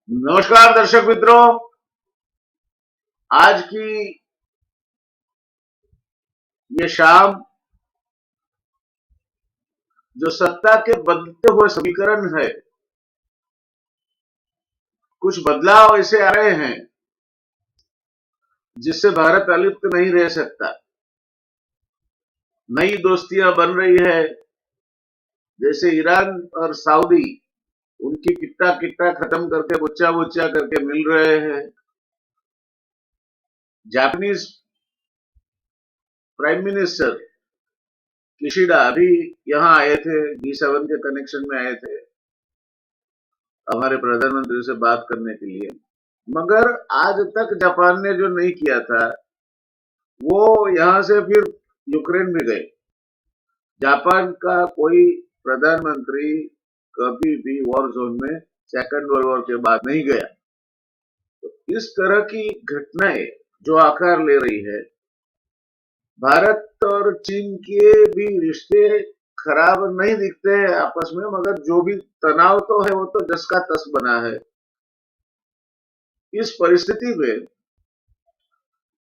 नमस्कार दर्शक मित्रों, आज की ये शाम जो सत्ता के बदलते हुए समीकरण है, कुछ बदलाव ऐसे आ रहे हैं जिससे भारत अलिप्त नहीं रह सकता। नई दोस्तियां बन रही है, जैसे ईरान और सऊदी उनकी किट्टा किट्टा खत्म करके बुच्चा बुच्चा करके मिल रहे हैं। जापानीज प्राइम मिनिस्टर किशिडा अभी यहाँ आए थे, G7 के कनेक्शन में आए थे हमारे प्रधानमंत्री से बात करने के लिए। मगर आज तक जापान ने जो नहीं किया था, वो यहाँ से फिर यूक्रेन में गए। जापान का कोई प्रधानमंत्री कभी भी वॉर जोन में सेकंड वर्ल्ड वॉर के बाद नहीं गया। तो इस तरह की घटनाएं जो आकार ले रही है, भारत और चीन के भी रिश्ते खराब नहीं दिखते हैं आपस में, मगर जो भी तनाव तो है वो तो जस का तस बना है। इस परिस्थिति में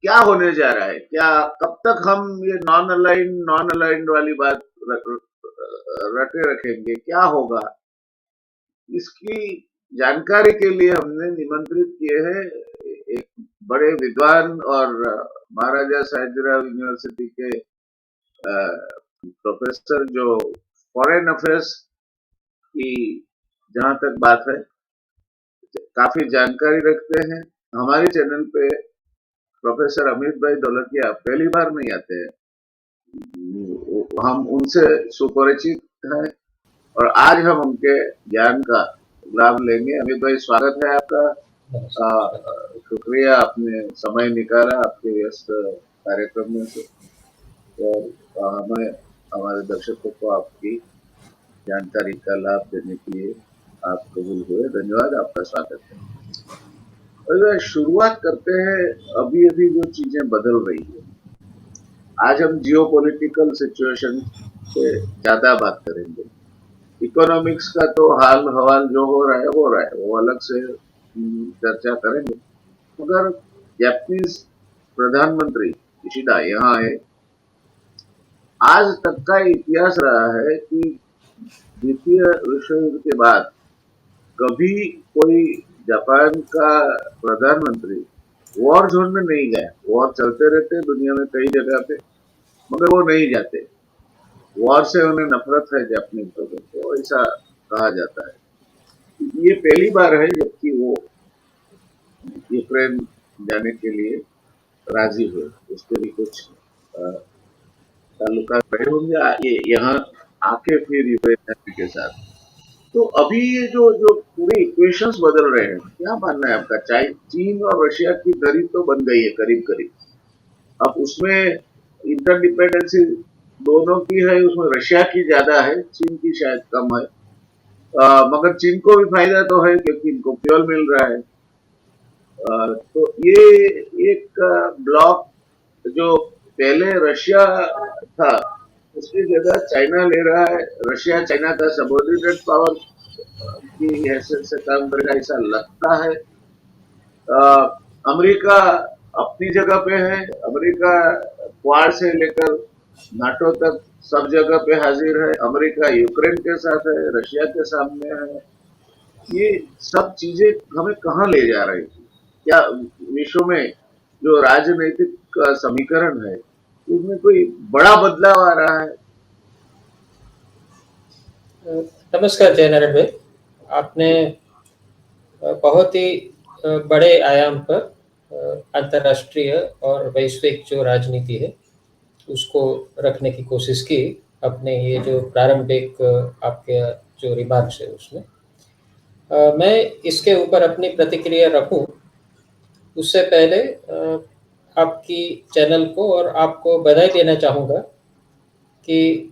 क्या होने जा रहा है, क्या कब तक हम ये नॉन अलाइंड वाली बात रटे रखेंगे, क्या होगा, इसकी जानकारी के लिए हमने निमंत्रित किए हैं एक बड़े विद्वान और महाराजा साहेबराव यूनिवर्सिटी के प्रोफेसर, जो फॉरेन अफेयर्स की जहां तक बात है काफी जानकारी रखते हैं। हमारे चैनल पे प्रोफेसर अमित भाई दौलतिया पहली बार नहीं आते हैं, हम उनसे सुपरिचित हैं और आज हम उनके ज्ञान का लाभ लेंगे। अमित भाई, स्वागत है आपका। शुक्रिया, आपने समय निकाला आपके व्यस्त कार्यक्रम में से, और हमें हमारे दर्शकों को आपकी जानकारी का लाभ देने के लिए आप कबूल हुए। धन्यवाद, आपका स्वागत है। और शुरुआत करते हैं, अभी अभी जो चीजें बदल रही है। आज हम जियो पॉलिटिकल सिचुएशन पे ज्यादा बात करेंगे। इकोनॉमिक्स का तो हाल हवाल जो हो रहा है वो अलग से चर्चा करेंगे। मगर जापानीज प्रधानमंत्री किशिडा यहाँ आए। आज तक का इतिहास रहा है कि द्वितीय विश्व युद्ध के बाद कभी कोई जापान का प्रधानमंत्री वॉर जोन में नहीं गया। वॉर चलते रहते दुनिया में कई जगह पे, मगर वो नहीं जाते। वॉर से उन्हें नफरत है जापानीज लोगों को, ऐसा कहा जाता है। ये पहली बार है जबकि वो यूक्रेन जाने के लिए राजी हुए। उसके भी कुछ ताल्लुकात रहे होंगे ये यहाँ आके फिर यूक्रेन जाने के साथ। तो अभी ये जो जो पूरे इक्वेशंस बदल रहे हैं, क्या मानना है आपका? चाहे चीन और रशिया की दरी तो बन गई है करीब करीब, अब उसमें इंटरडिपेंडेंसी दोनों की है, उसमें रशिया की ज्यादा है, चीन की शायद कम है। मगर चीन को भी फायदा तो है क्योंकि इनको फ्यूल मिल रहा है। तो ये एक ब्लॉक जो पहले रशिया था, उसकी जगह चाइना ले रहा है। रशिया चाइना का सबऑर्डिनेट पावर की हैसियत से काम करेगा ऐसा लगता है। अमेरिका अपनी जगह पे है। अमेरिका क्वाड से लेकर नाटो तक सब जगह पे हाजिर है। अमेरिका यूक्रेन के साथ है, रशिया के सामने है। ये सब चीजें हमें कहाँ ले जा रही थी? क्या विश्व में जो राजनीतिक समीकरण है उसमें कोई बड़ा बदलाव आ रहा है? नमस्कार जय नारायण भाई, आपने बहुत ही बड़े आयाम पर अंतर्राष्ट्रीय और वैश्विक जो राजनीति है उसको रखने की कोशिश की अपने ये जो प्रारंभिक आपके जो रिमार्क्स है उसमें। मैं इसके ऊपर अपनी प्रतिक्रिया रखूं उससे पहले आपकी चैनल को और आपको बधाई देना चाहूँगा कि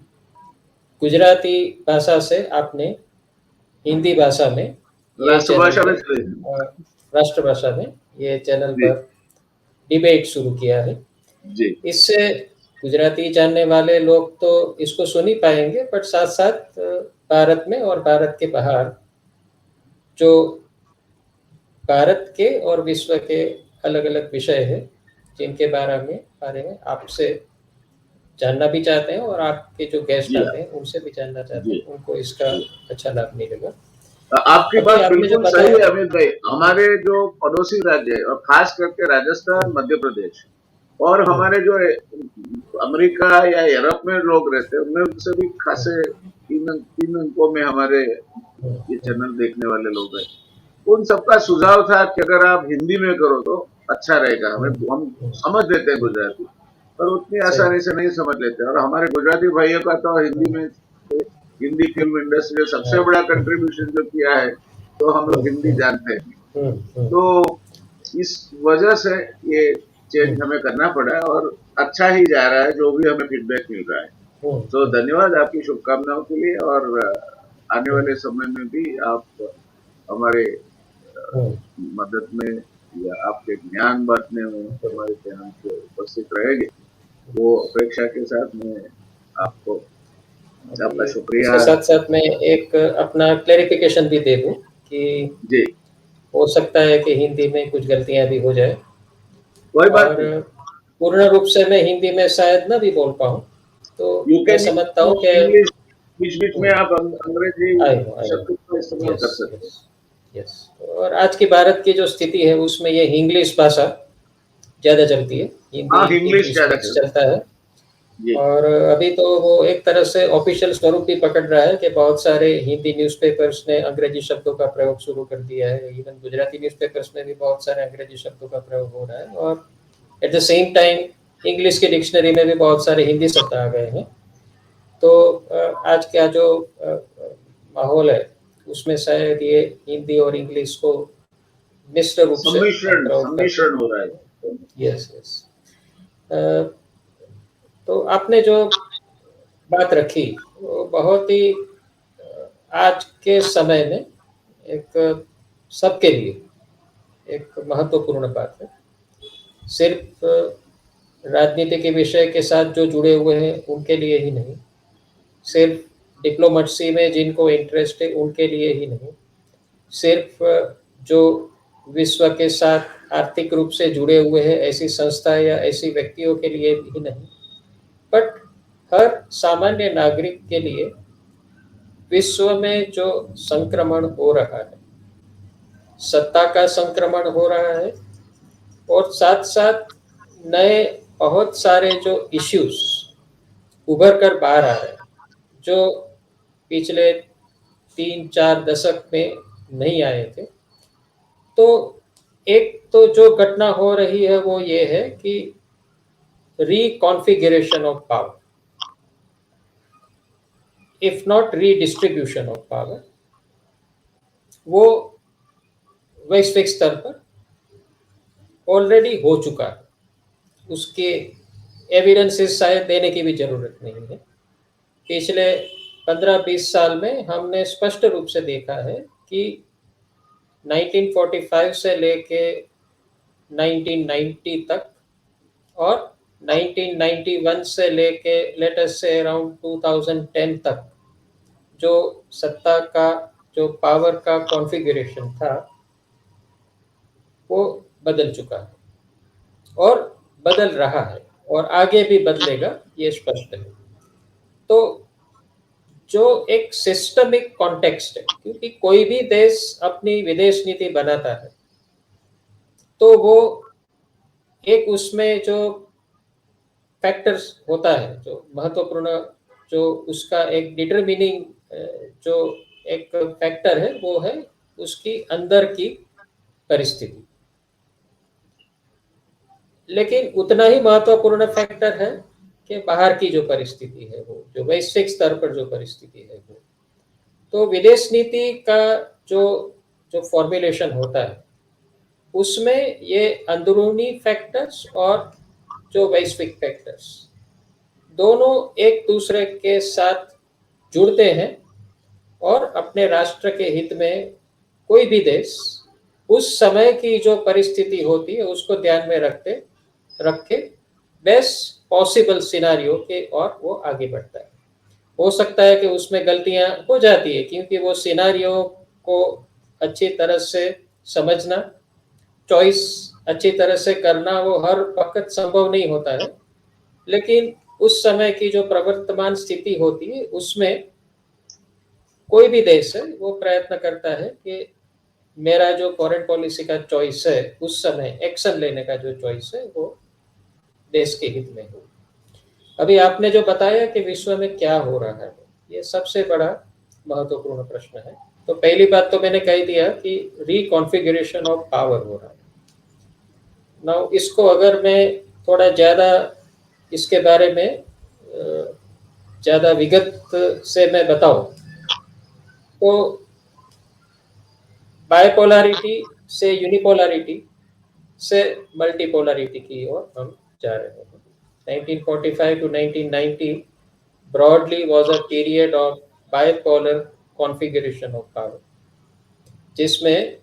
गुजराती भाषा से आपने हिंदी भाषा में ये चैनल राष्ट्रभाषा में पर राष्ट्रभाषा में ये चैनल पर डिबेट शुरू किया है। जी इससे गुजराती जानने वाले लोग तो इसको सुन ही पाएंगे, बट साथ साथ भारत में और भारत के बाहर जो भारत के और विश्व के अलग-अलग विषय हैं, जिनके बारे में आपसे जानना भी चाहते हैं और आपके जो गेस्ट जी आते हैं, उनसे भी जानना चाहते जी हैं, उनको इसका जी। अच्छा लाभ मिलेगा। आपकी अभी बात आपने जो बिल्कुल सही है बताया अमित भाई। हमारे जो पड़ोसी राज्य है और खास करके राजस्थान, हुँ, मध्य प्रदेश और हुँ, हमारे जो अमेरिका या यूरोप में लोग रहते हैं, उनमें उनसे भी हुँ, खासे तीन तीन अंकों में हमारे हुँ, ये हुँ, चैनल देखने वाले लोग हैं। उन सबका सुझाव था कि अगर आप हिंदी में करो तो अच्छा रहेगा। हमें हुँ, हम हुँ, समझ लेते हैं हुँ, गुजराती, पर उतनी सही। आसानी से नहीं समझ लेते। और हमारे गुजराती भाइयों का तो हिंदी हुँ, में, हिंदी फिल्म इंडस्ट्री में सबसे हाँ, बड़ा हुँ, कंट्रीब्यूशन जो किया है, तो हम हुँ, लोग हिंदी हुँ, जानते हैं। हुँ, हुँ, तो इस वजह से ये हुँ, चेंज हमें करना पड़ा और अच्छा ही जा रहा है जो भी हमें फीडबैक मिल रहा है। हुँ, तो हुँ, धन्यवाद आपकी शुभकामनाओं के लिए। और आने हुँ, वाले समय में भी आप हमारे हुँ, मदद में या आपके ज्ञान बांटने में ज़रूर। हमारे चैनल पे उपस्थित रहेंगे, वो अपेक्षा के साथ मैं आपको आपका अभी शुक्रिया। इसके साथ-साथ मैं एक अपना क्लैरिफ़िकेशन भी दे दूँ कि जी, हो सकता है कि हिंदी में कुछ गलतियाँ भी हो जाएँ कोई बात और नहीं। पूर्ण रूप से मैं हिंदी में शायद ना भी बोल पाऊँ, तो यू मैं कैन समझता हूँ कि इंग्लिश, बीच बीच में हुँ, आप अंग्रेजी आई नो, शब्द का इस्तेमाल यस, कर सकते हैं। Yes, yes. और आज की भारत की जो स्थिति है, उसमें ये इंग्लिश भाषा ज़्यादा चलती है, हिंदी हाँ, इंग्लिश इंग्लिश ज्यादा मिक्स चलता चलता है है। जी। और अभी तो वो एक तरह से ऑफ़िशियल स्वरूप भी पकड़ रहा है कि बहुत सारे हिंदी न्यूज़पेपर्स ने अंग्रेजी शब्दों का प्रयोग शुरू कर दिया है, इवन गुजराती न्यूज़पेपर्स में भी बहुत सारे अंग्रेजी शब्दों का प्रयोग हो रहा है और at the same time English की डिक्शनरी में भी बहुत सारे हिंदी शब्द आ गए हैं। तो आज का जो माहौल है, उसमें शायद ये हिंदी और इंग्लिश को मिश्र रूप से हम प्रयोग करते सम्मिश्रण हैं। हो रहा है। Yes, yes. अ, तो आपने जो बात रखी, वो बहुत ही आज के समय में एक सबके लिए एक महत्वपूर्ण बात है। सिर्फ़ राजनीति के विषय के साथ जो जुड़े हुए हैं, उनके लिए ही नहीं, सिर्फ़ डिप्लोमेसी में जिनको इंटरेस्ट है, उनके लिए ही नहीं, सिर्फ़ जो विश्व के साथ आर्थिक रूप से जुड़े हुए हैं, ऐसी संस्था या ऐसी व्यक्तियों के लिए भी नहीं, बट हर सामान्य नागरिक के लिए विश्व में जो संक्रमण हो रहा है, सत्ता का संक्रमण हो रहा है और साथ-साथ नए बहुत सारे जो इश्यूज़ उभर कर बाहर आ रहे हैं, जो पिछले 3-4 दशक में नहीं आए थे। तो एक तो जो घटना हो रही है वो ये है कि reconfiguration of power, if not redistribution of power, वो वैश्विक स्तर पर ऑलरेडी हो चुका है। उसके एविडेंसेस शायद देने की भी ज़रूरत नहीं है। पिछले 15-20 साल में हमने स्पष्ट रूप से देखा है कि 1945 से लेके 1990 तक और 1991 से लेके लेट अस से अराउंड 2010 तक जो सत्ता का जो पावर का कॉन्फ़िगरेशन था, वो बदल चुका है और बदल रहा है और आगे भी बदलेगा, ये स्पष्ट है। तो जो एक सिस्टमिक कॉन्टेक्स्ट है, क्योंकि कोई भी देश अपनी विदेश नीति बनाता है, तो वो एक उसमें जो फैक्टर्स होता है, जो महत्वपूर्ण जो उसका एक डिटरमिनिंग जो एक फैक्टर है, वो है उसकी अंदर की परिस्थिति। लेकिन उतना ही महत्वपूर्ण फैक्टर है कि बाहर की जो परिस्थिति है, वो जो वैश्विक स्तर पर जो परिस्थिति है वो। तो विदेश नीति का जो जो फॉर्मुलेशन होता है, उसमें ये अंदरूनी फैक्टर्स और जो वैश्विक फैक्टर्स, दोनों एक दूसरे के साथ जुड़ते हैं और अपने राष्ट्र के हित में कोई भी देश उस समय की जो परिस्थिति होती है उसको ध्यान में रख के बेस्ट पॉसिबल सिनारियो के और वो आगे बढ़ता है। हो सकता है कि उसमें गलतियां हो जाती है क्योंकि वो सिनारियो को अच्छी तरह से समझना, चॉइस अच्छी तरह से करना वो हर वक्त संभव नहीं होता है, लेकिन उस समय की जो प्रवर्तमान स्थिति होती है उसमें कोई भी देश है वो प्रयत्न करता है कि मेरा जो फॉरेन पॉलिसी का चॉइस है उस समय एक्शन लेने का जो चॉइस है वो देश के हित में हो। अभी आपने जो बताया कि विश्व में क्या हो रहा है, ये सबसे बड़ा महत्वपूर्ण प्रश्न है। तो पहली बात तो मैंने कह दिया कि रिकॉन्फ़िगरेशन ऑफ पावर हो रहा है। नाउ इसको अगर मैं थोड़ा ज़्यादा इसके बारे में ज़्यादा विगत से मैं बताऊं तो बायपोलैरिटी से यूनिपोलैरिटी से मल्टीपोलैरिटी की ओर हम जा रहे हैं। 1945 to 1990 broadly was a period of bipolar configuration of power, जिसमें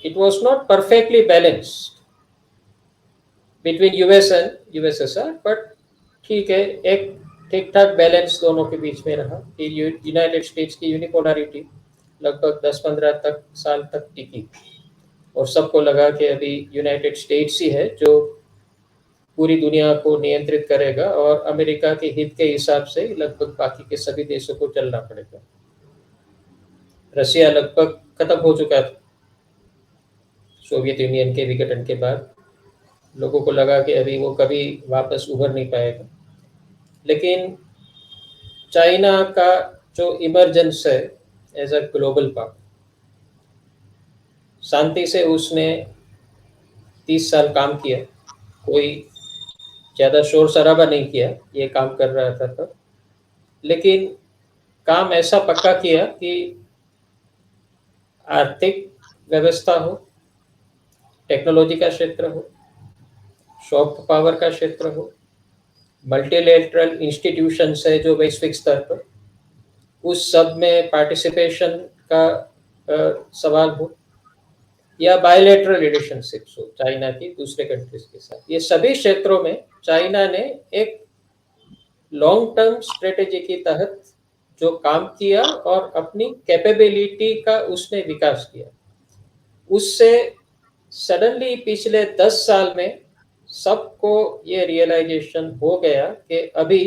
it was not perfectly balanced between US and USSR, but ठीक है, एक ठीक ठाक बैलेंस दोनों के बीच में रहा। फिर यूनाइटेड स्टेट्स की यूनिपोलैरिटी लगभग 10-15 तक साल तक टिकी और सबको लगा कि अभी यूनाइटेड स्टेट्स ही है जो पूरी दुनिया को नियंत्रित करेगा और अमेरिका के हित के हिसाब से लगभग बाकी के सभी देशों को चलना पड़ेगा। रशिया लगभग खत्म हो चुका था सोवियत यूनियन के विघटन के बाद। लोगों को लगा कि अभी वो कभी वापस उभर नहीं पाएगा, लेकिन चाइना का जो इमरजेंस है एज अ ग्लोबल पावर, शांति से उसने 30 साल काम किया, कोई ज़्यादा शोर शराबा नहीं किया, ये काम कर रहा था तब, लेकिन काम ऐसा पक्का किया कि आर्थिक व्यवस्था हो, टेक्नोलॉजी का क्षेत्र हो, सॉफ्ट पावर का क्षेत्र हो, मल्टीलेटरल इंस्टीट्यूशंस है जो वैश्विक स्तर पर, उस सब में पार्टिसिपेशन का सवाल हो, या बायलैटरल रिलेशनशिप्स हो चाइना की दूसरे कंट्रीज के साथ। ये सभी क्षेत्रों में चाइना ने एक लॉन्ग टर्म स्ट्रेटेजी के तहत जो काम किया और अपनी कैपेबिलिटी का उसने विकास किया, उससे सडनली पिछले 10 साल में सबको ये रियलाइजेशन हो गया कि अभी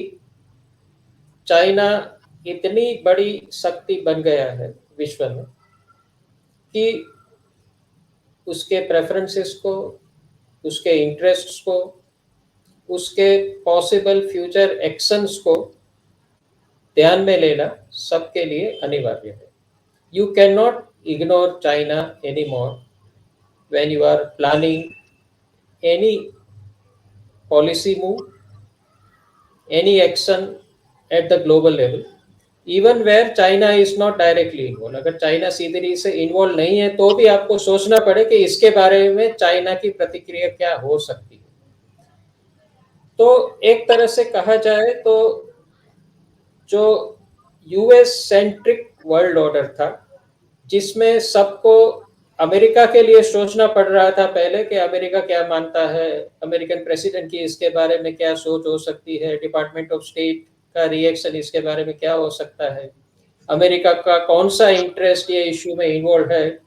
चाइना इतनी बड़ी शक्ति बन गया है विश्व में कि उसके प्रेफरेंसेस को, उसके इंटरेस्ट्स को, उसके पॉसिबल फ्यूचर एक्शंस को ध्यान में लेना सबके लिए अनिवार्य है। You can not ignore China any more when you are planning any policy move, any action at the global level, even where China is not directly involve. अगर चाइना सीधे से इन्वॉल्व नहीं है तो भी आपको सोचना पड़े कि इसके बारे में चाइना की प्रतिक्रिया क्या हो सकती है। तो एक तरह से कहा जाए तो जो यूएस सेंट्रिक वर्ल्ड ऑर्डर था, जिसमें सबको अमेरिका के लिए सोचना पड़ रहा था पहले कि अमेरिका क्या मानता है, अमेरिकन प्रेसिडेंट की इसके बारे में क्या सोच हो सकती है, डिपार्टमेंट ऑफ स्टेट का रिएक्शन इसके बारे में क्या हो सकता है, अमेरिका का कौन सा इंटरेस्ट ये इश्यू में इन्वॉल्व है,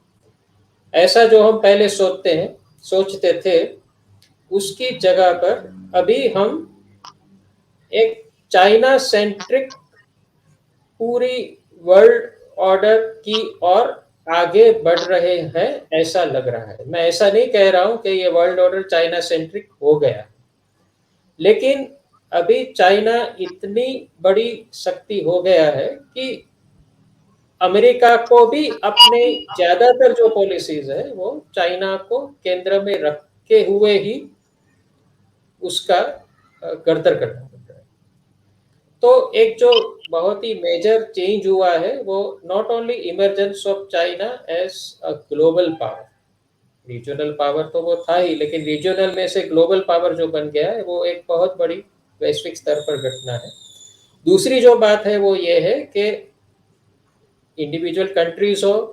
ऐसा जो हम पहले सोचते थे, उसकी जगह पर अभी हम एक चाइना सेंट्रिक पूरी वर्ल्ड ऑर्डर की ओर आगे बढ़ रहे हैं ऐसा लग रहा है। मैं ऐसा नहीं कह रहा हूं कि ये वर्ल्ड ऑर्डर चाइना सेंट्रिक हो गया, लेकिन अभी चाइना इतनी बड़ी शक्ति हो गया है कि अमेरिका को भी अपने ज्यादातर जो पॉलिसीज है वो चाइना को केंद्र में रखे हुए ही उसका गर्दर करना पड़ता है। तो एक जो बहुत ही मेजर चेंज हुआ है वो not only emergence of China as a global power, regional power तो वो था ही, लेकिन रीजनल में से ग्लोबल पावर जो बन गया है वो एक बहुत बड़ी वैश्विक स्तर पर घटना है। दूसरी जो बात है वो ये है कि इंडिविजुअल कंट्रीज हो,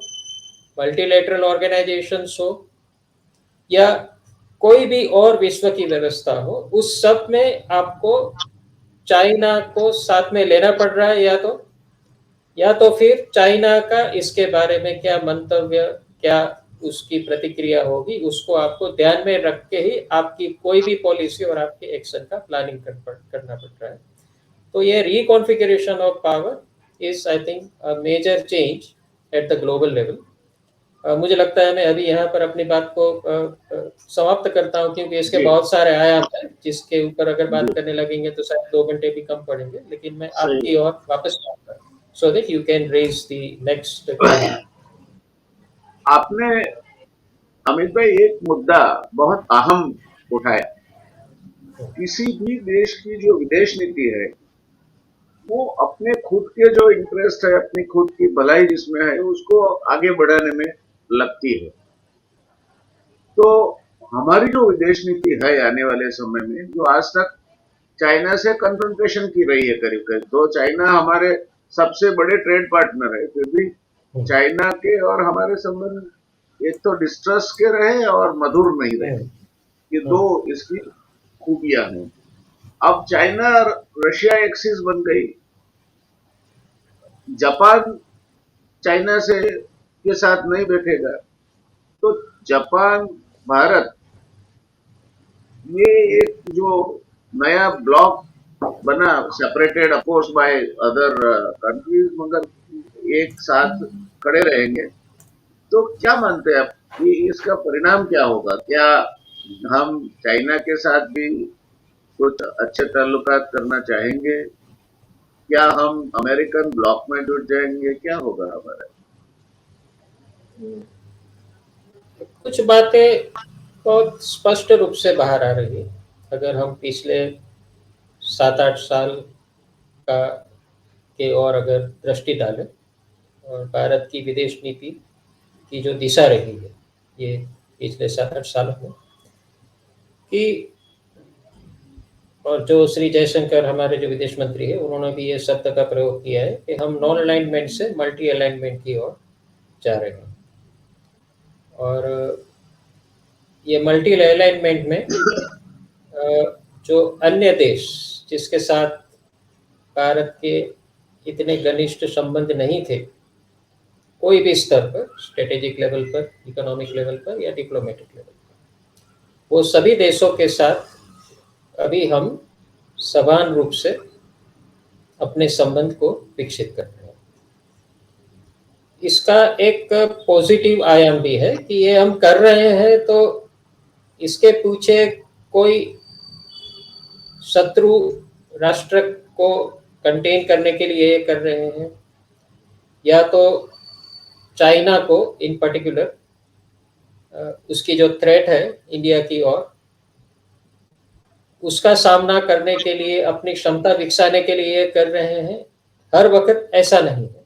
मल्टीलेटरल ऑर्गेनाइजेशंस हो, या कोई भी और विश्व की व्यवस्था हो, उस सब में आपको चाइना को साथ में लेना पड़ रहा है, या तो फिर चाइना का इसके बारे में क्या मंतव्य, क्या उसकी प्रतिक्रिया होगी, उसको आपको ध्यान में रख के ही आपकी कोई भी पॉलिसी और आपके एक्शन का प्लानिंग करना पड़ रहा है। तो ये reconfiguration of power is I think a major change at the global level. मुझे लगता है मैं अभी यहाँ पर अपनी बात को समाप्त करता हूँ, क्योंकि इसके जी बहुत सारे आयाम हैं जिसके ऊपर अगर जी, बात करने लगेंगे तो शायद 2 घंटे भी कम पड़ेंगे, लेकिन मैं सही आपकी है। ओर वापस आऊंगा so that you can raise the next query. आपने अमित भाई एक मुद्दा बहुत अहम उठाया। किसी भी देश की जो विदेश नीति है वो अपने खुद के जो इंटरेस्ट है, अपनी खुद की भलाई जिसमें है, उसको आगे बढ़ाने में लगती है। तो हमारी जो विदेश नीति है आने वाले समय में, जो आज तक चाइना से कन्फ्रंटेशन की रही है करीब करीब, तो चाइना हमारे सबसे बड़े ट्रेड पार्टनर है, फिर भी चाइना के और हमारे संबंध एक तो डिस्ट्रस्ट के रहे और मधुर नहीं रहे। ये दो इसकी खूबियां हैं। अब चाइना और रशिया एक्सिस बन गई। जापान चाइना से के साथ नहीं बैठेगा, तो जापान भारत ये एक जो नया ब्लॉक बना, separated of course by other countries, मगर एक साथ खड़े रहेंगे। तो क्या मानते हैं आप कि इसका परिणाम क्या होगा? क्या हम चाइना के साथ भी कुछ अच्छे ताल्लुकात करना चाहेंगे? क्या हम अमेरिकन ब्लॉक में जुट जाएंगे? क्या होगा हमारा? कुछ बातें बहुत स्पष्ट रूप से बाहर आ रही है। अगर हम पिछले 7-8 साल का के और अगर दृष्टि डालें और भारत की विदेश नीति की जो दिशा रही है ये पिछले 7-8 सालों में, कि और जो श्री जयशंकर हमारे जो विदेश मंत्री है उन्होंने भी ये शब्द का प्रयोग किया है कि हम नॉन अलाइनमेंट से मल्टी अलाइनमेंट की ओर जा रहे हैं। और ये मल्टी अलाइनमेंट में जो अन्य देश जिसके साथ भारत के इतने घनिष्ठ संबंध नहीं थे कोई भी स्तर पर, स्ट्रेटेजिक लेवल पर, इकोनॉमिक लेवल पर या डिप्लोमेटिक लेवल पर, वो सभी देशों के साथ अभी हम समान रूप से अपने संबंध को विकसित कर रहे हैं। इसका एक पॉजिटिव आयाम भी है कि ये हम कर रहे हैं तो इसके पीछे कोई शत्रु राष्ट्र को कंटेन करने के लिए ये कर रहे हैं, या तो चाइना को इन पर्टिकुलर उसकी जो थ्रेट है इंडिया की ओर, उसका सामना करने के लिए अपनी क्षमता विकसाने के लिए कर रहे हैं। हर वक्त ऐसा नहीं है।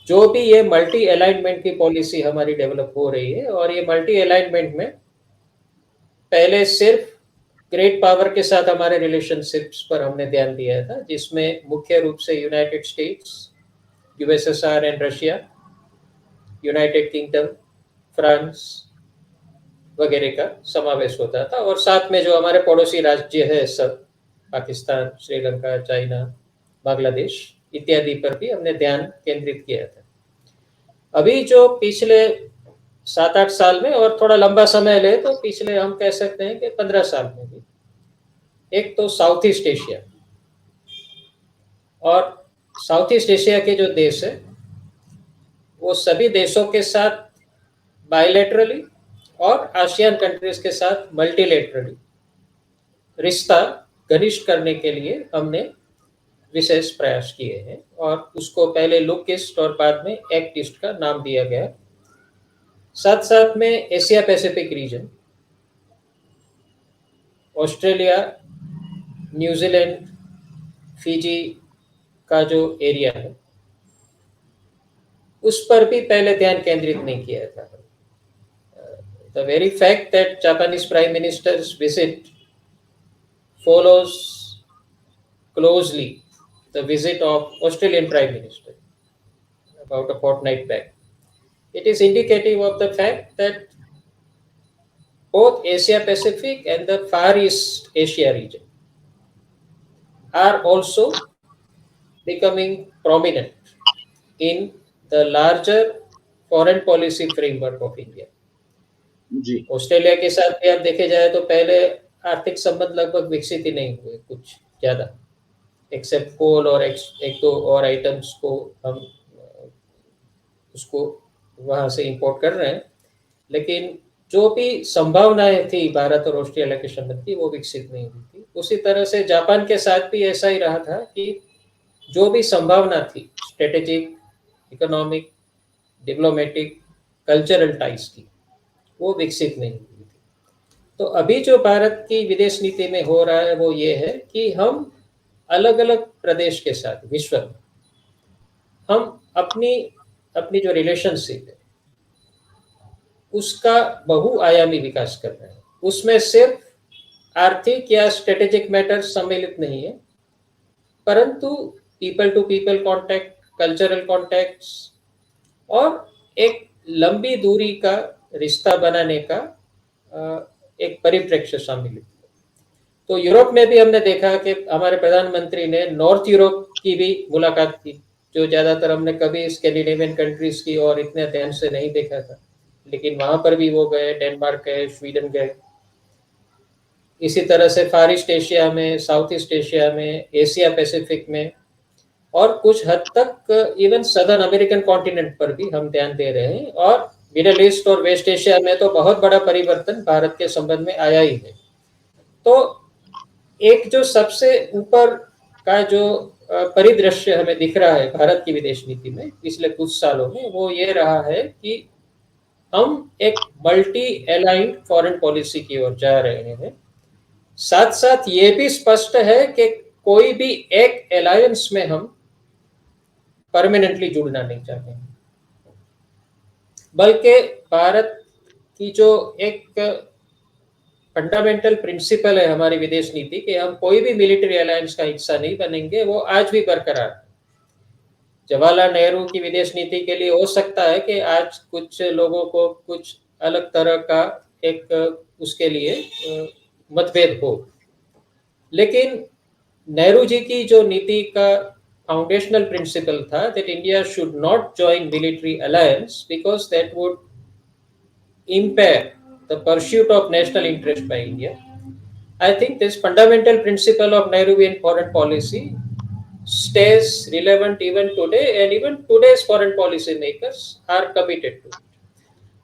जो भी ये मल्टी अलाइनमेंट की पॉलिसी हमारी डेवलप हो रही है, और ये मल्टी अलाइनमेंट में पहले सिर्फ ग्रेट पावर के साथ हमारे रिलेशनशिप्स पर हमने ध्यान दिया था, जिसमें मुख्य रूप से United states, USSR and Russia, United kingdom, France वगैरह का समावेश होता था, और साथ में जो हमारे पड़ोसी राज्य है सब, पाकिस्तान, श्रीलंका, चाइना, बांग्लादेश इत्यादि पर भी हमने ध्यान केंद्रित किया था। अभी जो पिछले 7-8 साल में, और थोड़ा लंबा समय ले तो पिछले हम कह सकते हैं कि 15 साल में भी, एक तो साउथ ईस्ट एशिया, और साउथ ईस्ट एशिया के जो देश है वो सभी देशों के साथ बायलैटरली और आसियान कंट्रीज के साथ मल्टीलेटरली रिश्ता घनिष्ठ करने के लिए हमने विशेष प्रयास किए हैं, और उसको पहले लुक ईस्ट और बाद में एक्ट ईस्ट का नाम दिया गया। साथ साथ में Asia Pacific region, Australia, New Zealand, Fiji का जो एरिया है उस पर भी पहले ध्यान केंद्रित नहीं किया था। The very fact that Japanese prime ministers visit follows closely the visit of Australian Prime Minister about a fortnight back. It is indicative of the fact that both Asia Pacific and the Far East Asia region are also becoming prominent in the larger foreign policy framework of India. जी Australia के साथ भी आप देखे जाए तो पहले आर्थिक संबंध लगभग विकसित ही नहीं हुए कुछ ज्यादा, एक्सेप्ट कोल और एक दो और आइटम्स को हम उसको वहां से इंपोर्ट कर रहे हैं, लेकिन जो भी संभावनाएं थी भारत और ऑस्ट्रेलिया के संबंध की वो विकसित नहीं हुई थी। उसी तरह से जापान के साथ भी ऐसा ही रहा था कि जो भी संभावना थी strategic, economic, diplomatic, cultural ties की, वो विकसित नहीं हुई थी। तो अभी जो भारत की विदेश नीति में हो रहा है वो ये है कि हम अलग अलग प्रदेश के साथ विश्व में हम अपनी अपनी जो रिलेशनशिप है उसका बहुआयामी विकास कर रहे हैं। उसमें सिर्फ आर्थिक या स्ट्रेटेजिक मैटर सम्मिलित नहीं है, परंतु people to people contact, cultural contacts और एक लंबी दूरी का रिश्ता बनाने का एक परिप्रेक्ष्य शामिल है। तो यूरोप में भी हमने देखा कि हमारे प्रधानमंत्री ने नॉर्थ यूरोप की भी मुलाकात की, जो ज्यादातर हमने कभी स्कैंडिनेवियन कंट्रीज की और इतने ध्यान से नहीं देखा था, लेकिन वहां पर भी वो गए, डेनमार्क गए, स्वीडन गए। इसी तरह से फार ईस्ट एशिया में, साउथ ईस्ट एशिया में, एशिया पैसिफिक में और कुछ हद तक इवन सदर्न अमेरिकन कॉन्टिनेंट पर भी हम ध्यान दे रहे हैं। और मिडिल ईस्ट और वेस्ट एशिया में तो बहुत बड़ा परिवर्तन भारत के संबंध में आया ही है। तो एक जो सबसे ऊपर का जो परिदृश्य हमें दिख रहा है भारत की विदेश नीति में पिछले कुछ सालों में, वो ये रहा है कि हम एक मल्टी अलाइंड फॉरेन पॉलिसी की ओर जा रहे हैं। साथ साथ ये भी स्पष्ट है कि कोई भी एक अलायंस में हम परमानेंटली जुड़ना नहीं चाहते हैं, बल्कि भारत की जो एक फंडामेंटल प्रिंसिपल है हमारी विदेश नीति कि हम कोई भी मिलिट्री अलायंस का हिस्सा नहीं बनेंगे, वो आज भी बरकरार है। जवाहरलाल नेहरू की विदेश नीति के लिए हो सकता है कि आज कुछ लोगों को कुछ अलग तरह का एक उसके लिए मतभेद हो, लेकिन नेहरू जी की जो नीति का फाउंडेशनल प्रिंसिपल था that India should not join military alliance because that would impair the pursuit of national interest by India. I think this fundamental principle of Nehruvian foreign policy stays relevant even today, and even today's foreign policy makers are committed to it.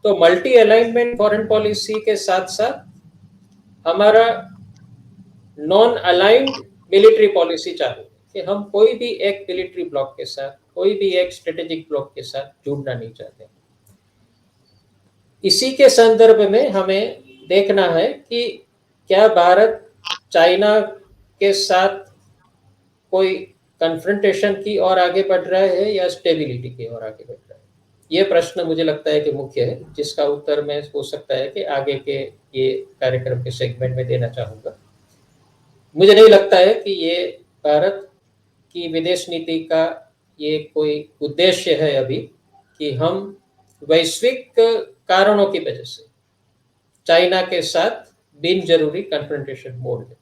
तो multi alignment foreign policy के साथ साथ हमारा non aligned military policy चालू है कि हम कोई भी एक मिलिट्री ब्लॉक के साथ, कोई भी एक स्ट्रेटेजिक ब्लॉक के साथ जुड़ना नहीं चाहते। इसी के संदर्भ में हमें देखना है कि क्या भारत चाइना के साथ कोई कन्फ्रंटेशन की ओर आगे बढ़ रहा है या स्टेबिलिटी की ओर आगे बढ़ रहा है। ये प्रश्न मुझे लगता है कि मुख्य है, जिसका उत्तर मैं हो सकता है कि आगे के ये कार्यक्रम के सेगमेंट में देना चाहूँगा। मुझे नहीं लगता है कि ये भारत की विदेश नीति का ये कोई उद्देश्य है अभी कि हम वैश्विक कारणों की वजह से चाइना के साथ बिन जरूरी कन्फ्रंटेशन मोड़ है।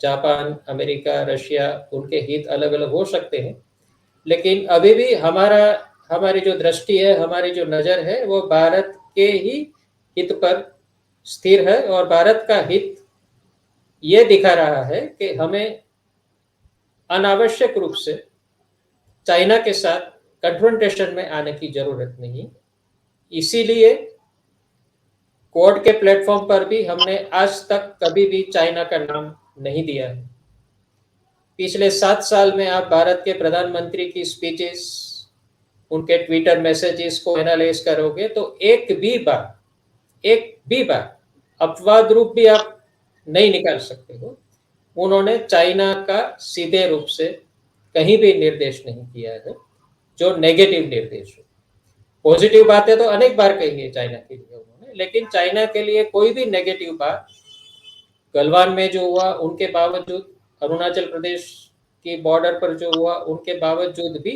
जापान, अमेरिका, रशिया, उनके हित अलग अलग हो सकते हैं, लेकिन अभी भी हमारी जो दृष्टि है, हमारी जो नजर है, वो भारत के ही हित पर स्थिर है। और भारत का हित ये दिखा रहा है कि हमें अनावश्यक रूप से चाइना के साथ कन्फ्रंटेशन में आने की जरूरत नहीं। इसीलिए कोर्ट के प्लेटफॉर्म पर भी हमने आज तक कभी भी चाइना का नाम नहीं दिया है। पिछले 7 साल में आप भारत के प्रधानमंत्री की स्पीचेस, उनके ट्विटर मैसेजेस को एनालाइज करोगे तो एक भी बार अपवाद रूप भी आप नहीं निकाल सकते हो उन्होंने चाइना का सीधे रूप से कहीं भी निर्देश नहीं किया है जो नेगेटिव निर्देश हो। पॉजिटिव बातें तो अनेक बार कही है चाइना के लिए उन्होंने, लेकिन चाइना के लिए कोई भी नेगेटिव बात गलवान में जो हुआ उनके बावजूद, अरुणाचल प्रदेश की बॉर्डर पर जो हुआ उनके बावजूद भी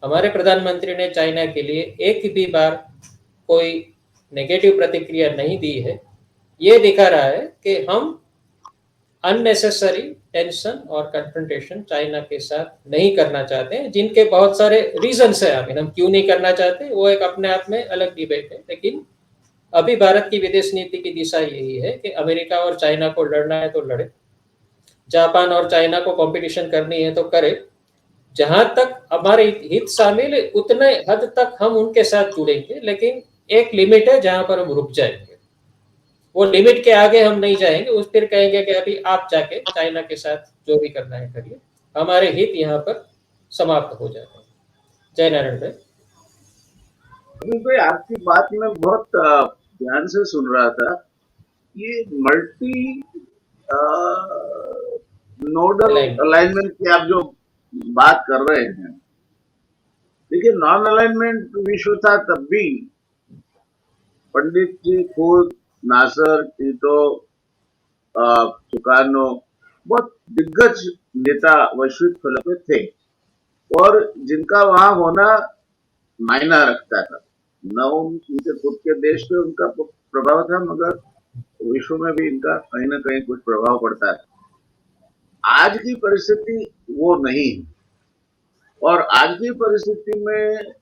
हमारे प्रधानमंत्री ने चाइना के लिए एक भी बार कोई नेगेटिव प्रतिक्रिया नहीं दी है। ये दिखा रहा है कि हम अननेसेसरी टेंशन और कन्फ्रंटेशन चाइना के साथ नहीं करना चाहते हैं, जिनके बहुत सारे रीजंस है। आई मीन हम क्यों नहीं करना चाहते वो एक अपने आप में अलग डिबेट है, लेकिन अभी भारत की विदेश नीति की दिशा यही है कि अमेरिका और चाइना को लड़ना है तो लड़े, जापान और चाइना को कंपटीशन करनी है तो करे, जहां तक हमारे हित शामिल है उतने हद तक हम उनके साथ जुड़ेंगे, लेकिन एक लिमिट है जहां पर हम रुक जाएंगे। वो लिमिट के आगे हम नहीं जाएंगे, उस फिर कहेंगे कि अभी आप जाके चाइना के साथ जो भी करना है करिए, हमारे हित यहाँ पर समाप्त हो जाते हैं। जय नारायण भाई। भाई आपकी बात में बहुत ध्यान से सुन रहा था। ये मल्टी नोडल अलाइनमेंट की आप जो बात कर रहे हैं, देखिए नॉन अलाइनमेंट विश्व था तब भी पंडित जी खुद, नासर, टीटो, सुकार्नो बहुत दिग्गज नेता वैश्विक फलक में थे और जिनका वहां होना मायना रखता था। न उनके खुद के देश पे उनका प्रभाव था, मगर विश्व में भी इनका कहीं ना कहीं कुछ प्रभाव पड़ता है। आज की परिस्थिति वो नहीं है और आज की परिस्थिति में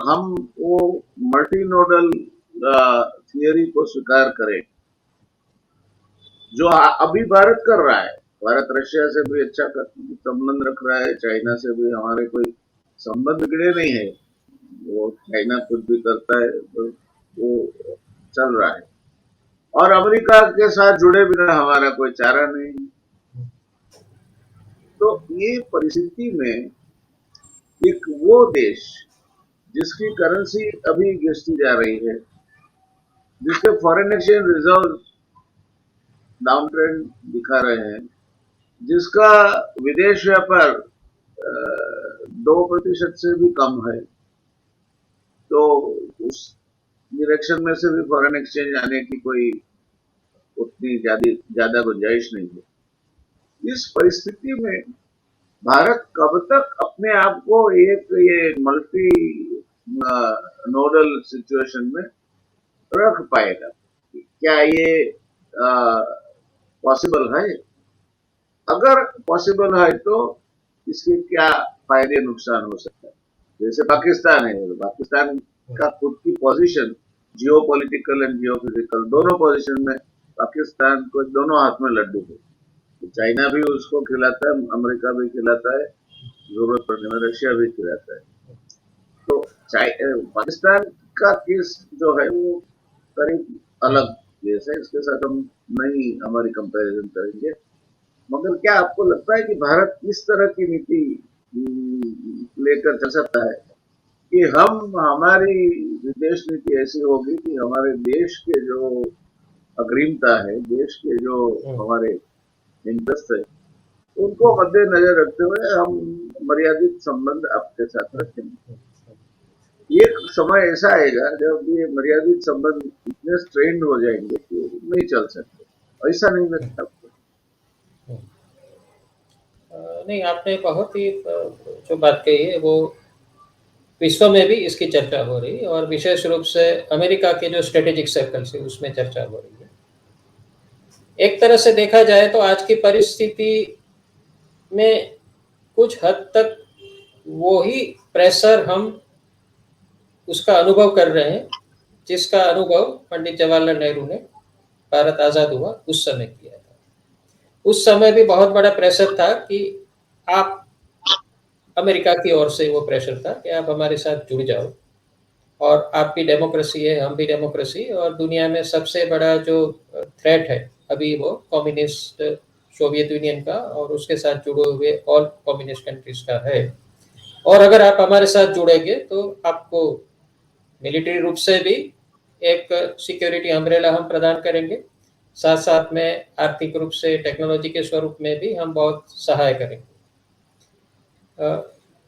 हम वो मल्टी नोडल थियरी को स्वीकार करें जो अभी भारत कर रहा है। भारत रशिया से भी अच्छा संबंध रख रहा है, चाइना से भी हमारे कोई संबंध बिगड़े नहीं है। वो चाइना कुछ भी करता है तो वो चल रहा है और अमेरिका के साथ जुड़े बिना हमारा कोई चारा नहीं। तो ये परिस्थिति में एक वो देश जिसकी करेंसी अभी गिरती जा रही है, जिसके foreign exchange reserve down trend दिखा रहे हैं, जिसका विदेश व्यापार 2% से भी कम है, तो उस डायरेक्शन में से भी फॉरेन एक्सचेंज आने की कोई उतनी ज्यादा गुंजाइश नहीं है। इस परिस्थिति में भारत कब तक अपने आप को एक ये मल्टी नोडल सिचुएशन में रख पाएगा? क्या ये पॉसिबल है? अगर पॉसिबल है तो इसके क्या फायदे नुकसान हो सकता है? जैसे पाकिस्तान है, पाकिस्तान का खुद की position Jio political and Jio physical दोनों पोजीशन में पाकिस्तान को दोनों हाथ में लड्डू है। तो चाइना भी उसको खिलाता है, अमेरिका भी खिलाता है, जरूरत पड़ने में रशिया भी खिलाता है। तो पाकिस्तान का केस जो है वो करीब अलग केस है, इसके साथ हम नहीं हमारी कंपैरिजन करेंगे। मगर क्या आपको लगता है कि भारत इस तरह की नीति लेकर चल सकता है कि हमारी विदेश नीति ऐसी होगी कि हमारे देश के जो अग्रिमता है, देश के जो हमारे इंटरेस्ट है, उनको मद्देनजर रखते हुए हम मर्यादित संबंध आपके साथ रखेंगे? एक समय ऐसा आएगा जब ये मर्यादित संबंध इतने स्ट्रेन हो जाएंगे कि नहीं चल सकते। ऐसा नहीं लगता आपको? नहीं, आपने बहुत ही जो बात कही है वो विश्व में भी इसकी चर्चा हो रही है और विशेष रूप से अमेरिका के जो स्ट्रेटेजिक सर्कल से उसमें चर्चा हो रही है। एक तरह से देखा जाए तो आज की परिस्थिति में कुछ हद तक वो ही प्रेशर हम उसका अनुभव कर रहे हैं जिसका अनुभव पंडित जवाहरलाल नेहरू ने भारत आजाद हुआ उस समय किया था। उस समय भी बहुत बड़ा प्रेशर था कि आप, अमेरिका की ओर से वो प्रेशर था कि आप हमारे साथ जुड़ जाओ और आप भी डेमोक्रेसी है, हम भी डेमोक्रेसी, और दुनिया में सबसे बड़ा जो थ्रेट है अभी वो कम्युनिस्ट सोवियत यूनियन का और उसके साथ जुड़े हुए ऑल कम्युनिस्ट कंट्रीज का है। और अगर आप हमारे साथ जुड़ेंगे तो आपको मिलिट्री रूप से भी एक सिक्योरिटी अम्ब्रेला हम प्रदान करेंगे, साथ साथ में आर्थिक रूप से, टेक्नोलॉजी के स्वरूप में भी हम बहुत सहाय करेंगे।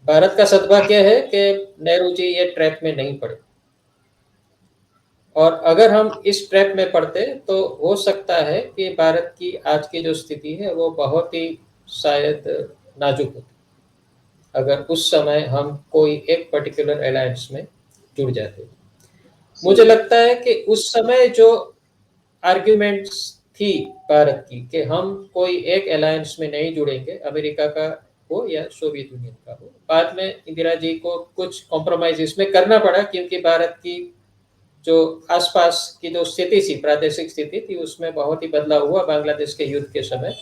भारत का सद्भाग्य है कि नेहरू जी ये ट्रैप में नहीं पड़े, और अगर हम इस ट्रैप में पड़ते तो हो सकता है कि भारत की आज की जो स्थिति है वो बहुत ही शायद नाजुक होती अगर उस समय हम कोई एक पर्टिकुलर अलायंस में जुड़ जाते। मुझे लगता है कि उस समय जो आर्ग्यूमेंट्स थी भारत की कि हम कोई एक अलायंस में नहीं जुड़ेंगे, अमेरिका का हो या सोवियत यूनियन का हो। बाद में इंदिरा जी को कुछ कॉम्प्रोमाइज इसमें करना पड़ा, क्योंकि भारत की जो आसपास की जो स्थिति थी, प्रादेशिक स्थिति थी, उसमें बहुत ही बदलाव हुआ बांग्लादेश के युद्ध के समय।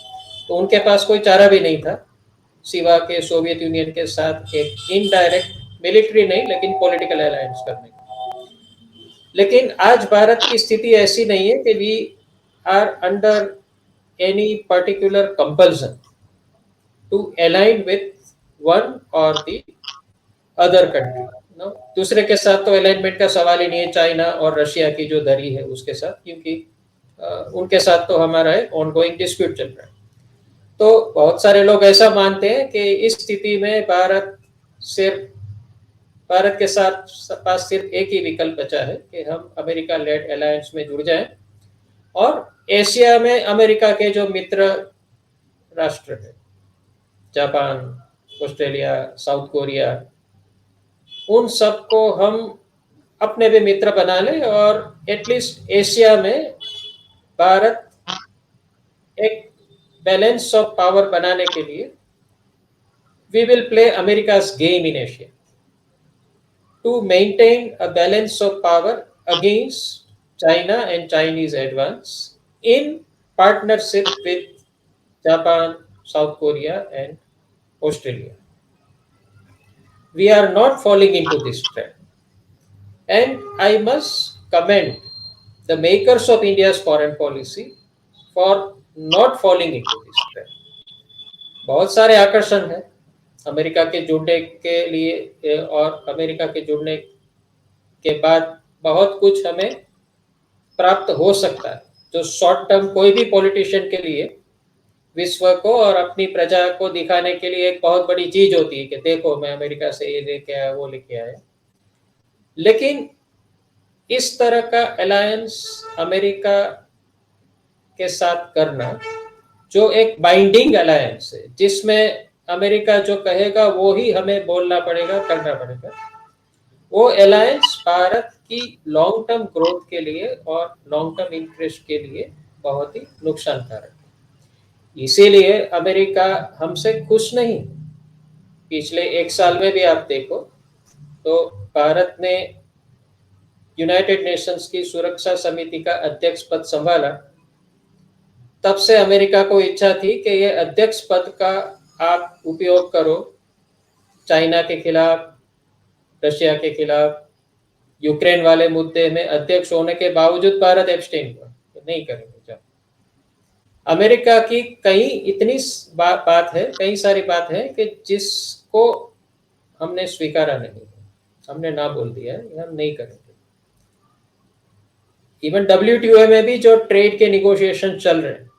तो उनके पास कोई चारा भी नहीं था सिवा के सोवियत यूनियन के साथ एक इनडायरेक्ट, मिलिट्री नहीं लेकिन पॉलिटिकल अलायंस करने का। लेकिन आज भारत की स्थिति ऐसी नहीं है कि we are under any particular compulsion to align with one or the other country. दूसरे के साथ तो अलाइनमेंट का सवाल ही नहीं है, चाइना और रशिया की जो दरी है उसके साथ, क्योंकि उनके साथ तो हमारा एक ऑनगोइंग डिस्प्यूट चल रहा है। तो बहुत सारे लोग ऐसा मानते हैं कि इस स्थिति में भारत के साथ पास सिर्फ एक ही विकल्प बचा है कि हम अमेरिका लेड अलायंस में जुड़ जाएं, और एशिया में अमेरिका के जो मित्र राष्ट्र है, जापान, ऑस्ट्रेलिया, साउथ कोरिया, उन सबको हम अपने भी मित्र बना लें, और एटलीस्ट एशिया में भारत एक बैलेंस ऑफ पावर बनाने के लिए we will play America's game in Asia to maintain a balance of power against China and Chinese advance in partnership with Japan, South Korea, and Australia. We are not falling into this trap. And I must commend the makers of India's foreign policy for not falling into this trap. बहुत सारे आकर्षण हैं America के जुड़ने के लिए, और America के जुड़ने के बाद बहुत कुछ हमें प्राप्त हो सकता है, जो शॉर्ट टर्म कोई भी पॉलिटिशियन के लिए विश्व को और अपनी प्रजा को दिखाने के लिए एक बहुत बड़ी चीज होती है कि देखो मैं अमेरिका से ये लेके आया, वो लेके आया। लेकिन इस तरह का अलायंस अमेरिका के साथ करना, जो एक बाइंडिंग अलायंस है जिसमें अमेरिका जो कहेगा वो ही हमें बोलना पड़ेगा, करना पड़ेगा, वो अलायंस भारत की लॉन्ग टर्म ग्रोथ के लिए और लॉन्ग टर्म इंटरेस्ट के लिए बहुत ही नुकसानकारक है। इसीलिए अमेरिका हमसे खुश नहीं। पिछले एक साल में भी आप देखो तो भारत ने यूनाइटेड नेशंस की सुरक्षा समिति का अध्यक्ष पद संभाला, तब से अमेरिका को इच्छा थी कि ये अध्यक्ष पद का आप उपयोग करो चाइना के खिलाफ, रशिया के खिलाफ, यूक्रेन वाले मुद्दे में अध्यक्ष होने के बावजूद भारत एब्सटेन हुआ, नहीं करेंगे। जब अमेरिका की इतनी बात है, कई सारी बात है कि जिसको हमने स्वीकारा नहीं, हमने ना बोल दिया है, हम नहीं करेंगे। इवन WTO में भी जो ट्रेड के निगोशिएशन चल रहे हैं,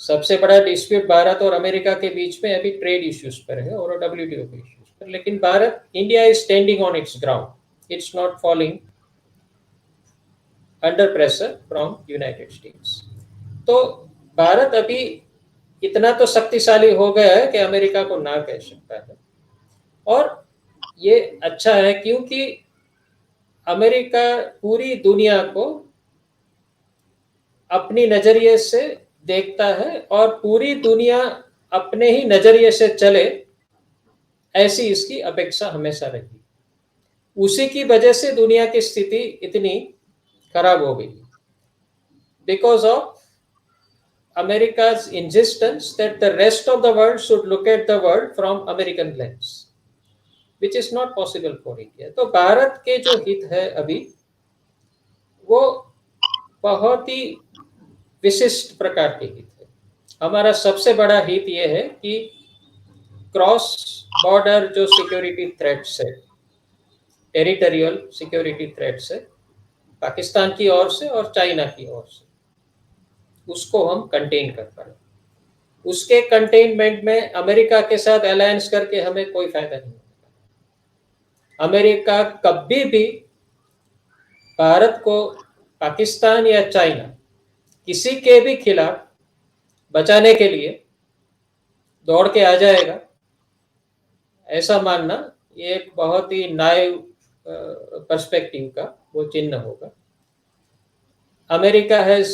सबसे बड़ा डिस्प्यूट भारत और अमेरिका के बीच में अभी ट्रेड इश्यूज पर है और WTO के इश्यूज पर। लेकिन Bharat, India is standing on it's ground, it's not falling under pressure from United States. तो भारत अभी इतना तो शक्तिशाली हो गया है कि अमेरिका को ना कह सकता है, और ये अच्छा है क्योंकि अमेरिका पूरी दुनिया को अपनी नजरिए से देखता है और पूरी दुनिया अपने ही नजरिए से चले, ऐसी इसकी अपेक्षा हमेशा रही। उसी की वजह से दुनिया की स्थिति इतनी खराब हो गई, because of America's insistence that the rest of the world should look at the world from American lens, which is not possible for India. तो भारत के जो हित है अभी वो बहुत ही विशिष्ट प्रकार के हित है। हमारा सबसे बड़ा हित ये है कि क्रॉस बॉर्डर जो सिक्योरिटी थ्रेट्स है, टेरिटोरियल सिक्योरिटी थ्रेट्स है, पाकिस्तान की ओर से और चाइना की ओर से, उसको हम कंटेन कर पाए। उसके कंटेनमेंट में अमेरिका के साथ अलायंस करके हमें कोई फायदा नहीं होगा। अमेरिका कभी भी भारत को पाकिस्तान या चाइना किसी के भी खिलाफ बचाने के लिए दौड़ के आ जाएगा, ऐसा मानना ये एक बहुत ही नाइव पर्सपेक्टिव का वो चिन्ह होगा। America has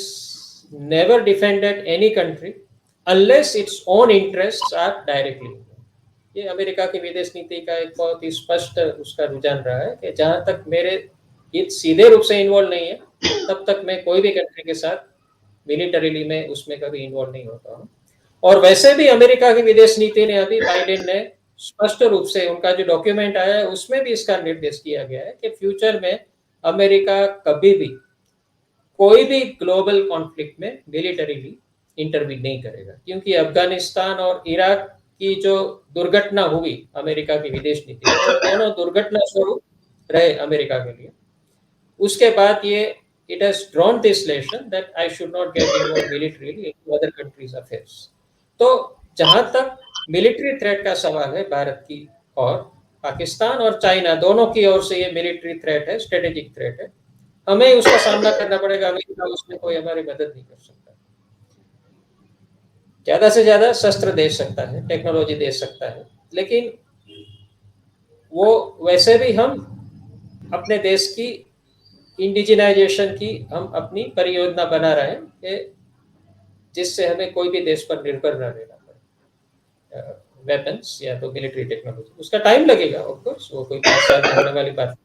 never defended any country unless its own interests are directly involved. ये अमेरिका की विदेश नीति का एक बहुत ही स्पष्ट उसका रुझान रहा है कि जहां तक मेरे हित सीधे रूप से इन्वॉल्व नहीं है तब तक मैं कोई भी कंट्री के साथ मिलिटरीली में उसमें कभी इन्वॉल्व नहीं होता हूँ। और वैसे भी अमेरिका की विदेश नीति ने अभी बाइडेन ने स्पष्ट रूप से उनका जो डॉक्यूमेंट आया है उसमें भी इसका निर्देश किया गया है कि फ्यूचर में अमेरिका कभी भी कोई भी ग्लोबल कॉन्फ्लिक्ट में मिलिटरीली इंटरवीन नहीं करेगा, क्योंकि अफगानिस्तान और इराक की जो दुर्घटना हुई अमेरिका की विदेश नीति में, वो दोनों दुर्घटना स्वरूप रहे अमेरिका के लिए। उसके बाद ये it has drawn this lesson that I should not get involved militarily into other countries' affairs. तो जहां तक मिलिट्री थ्रेट का सवाल है भारत की और पाकिस्तान और चाइना दोनों की ओर से ये मिलिट्री थ्रेट है, स्ट्रेटेजिक थ्रेट है, हमें उसका सामना करना पड़ेगा। अमेरिका उसमें कोई हमारी मदद नहीं कर सकता। ज्यादा से ज्यादा शस्त्र दे सकता है, टेक्नोलॉजी दे सकता है, लेकिन वो वैसे भी हम अपने देश की इंडिजिनाइजेशन की हम अपनी परियोजना बना रहे हैं कि जिससे हमें कोई भी देश पर निर्भर न रहना पड़े वेपन्स या तो मिलिट्री टेक्नोलॉजी। उसका टाइम लगेगा ऑफ कोर्स, वो कोई 5 साल में होने वाली बात नहीं।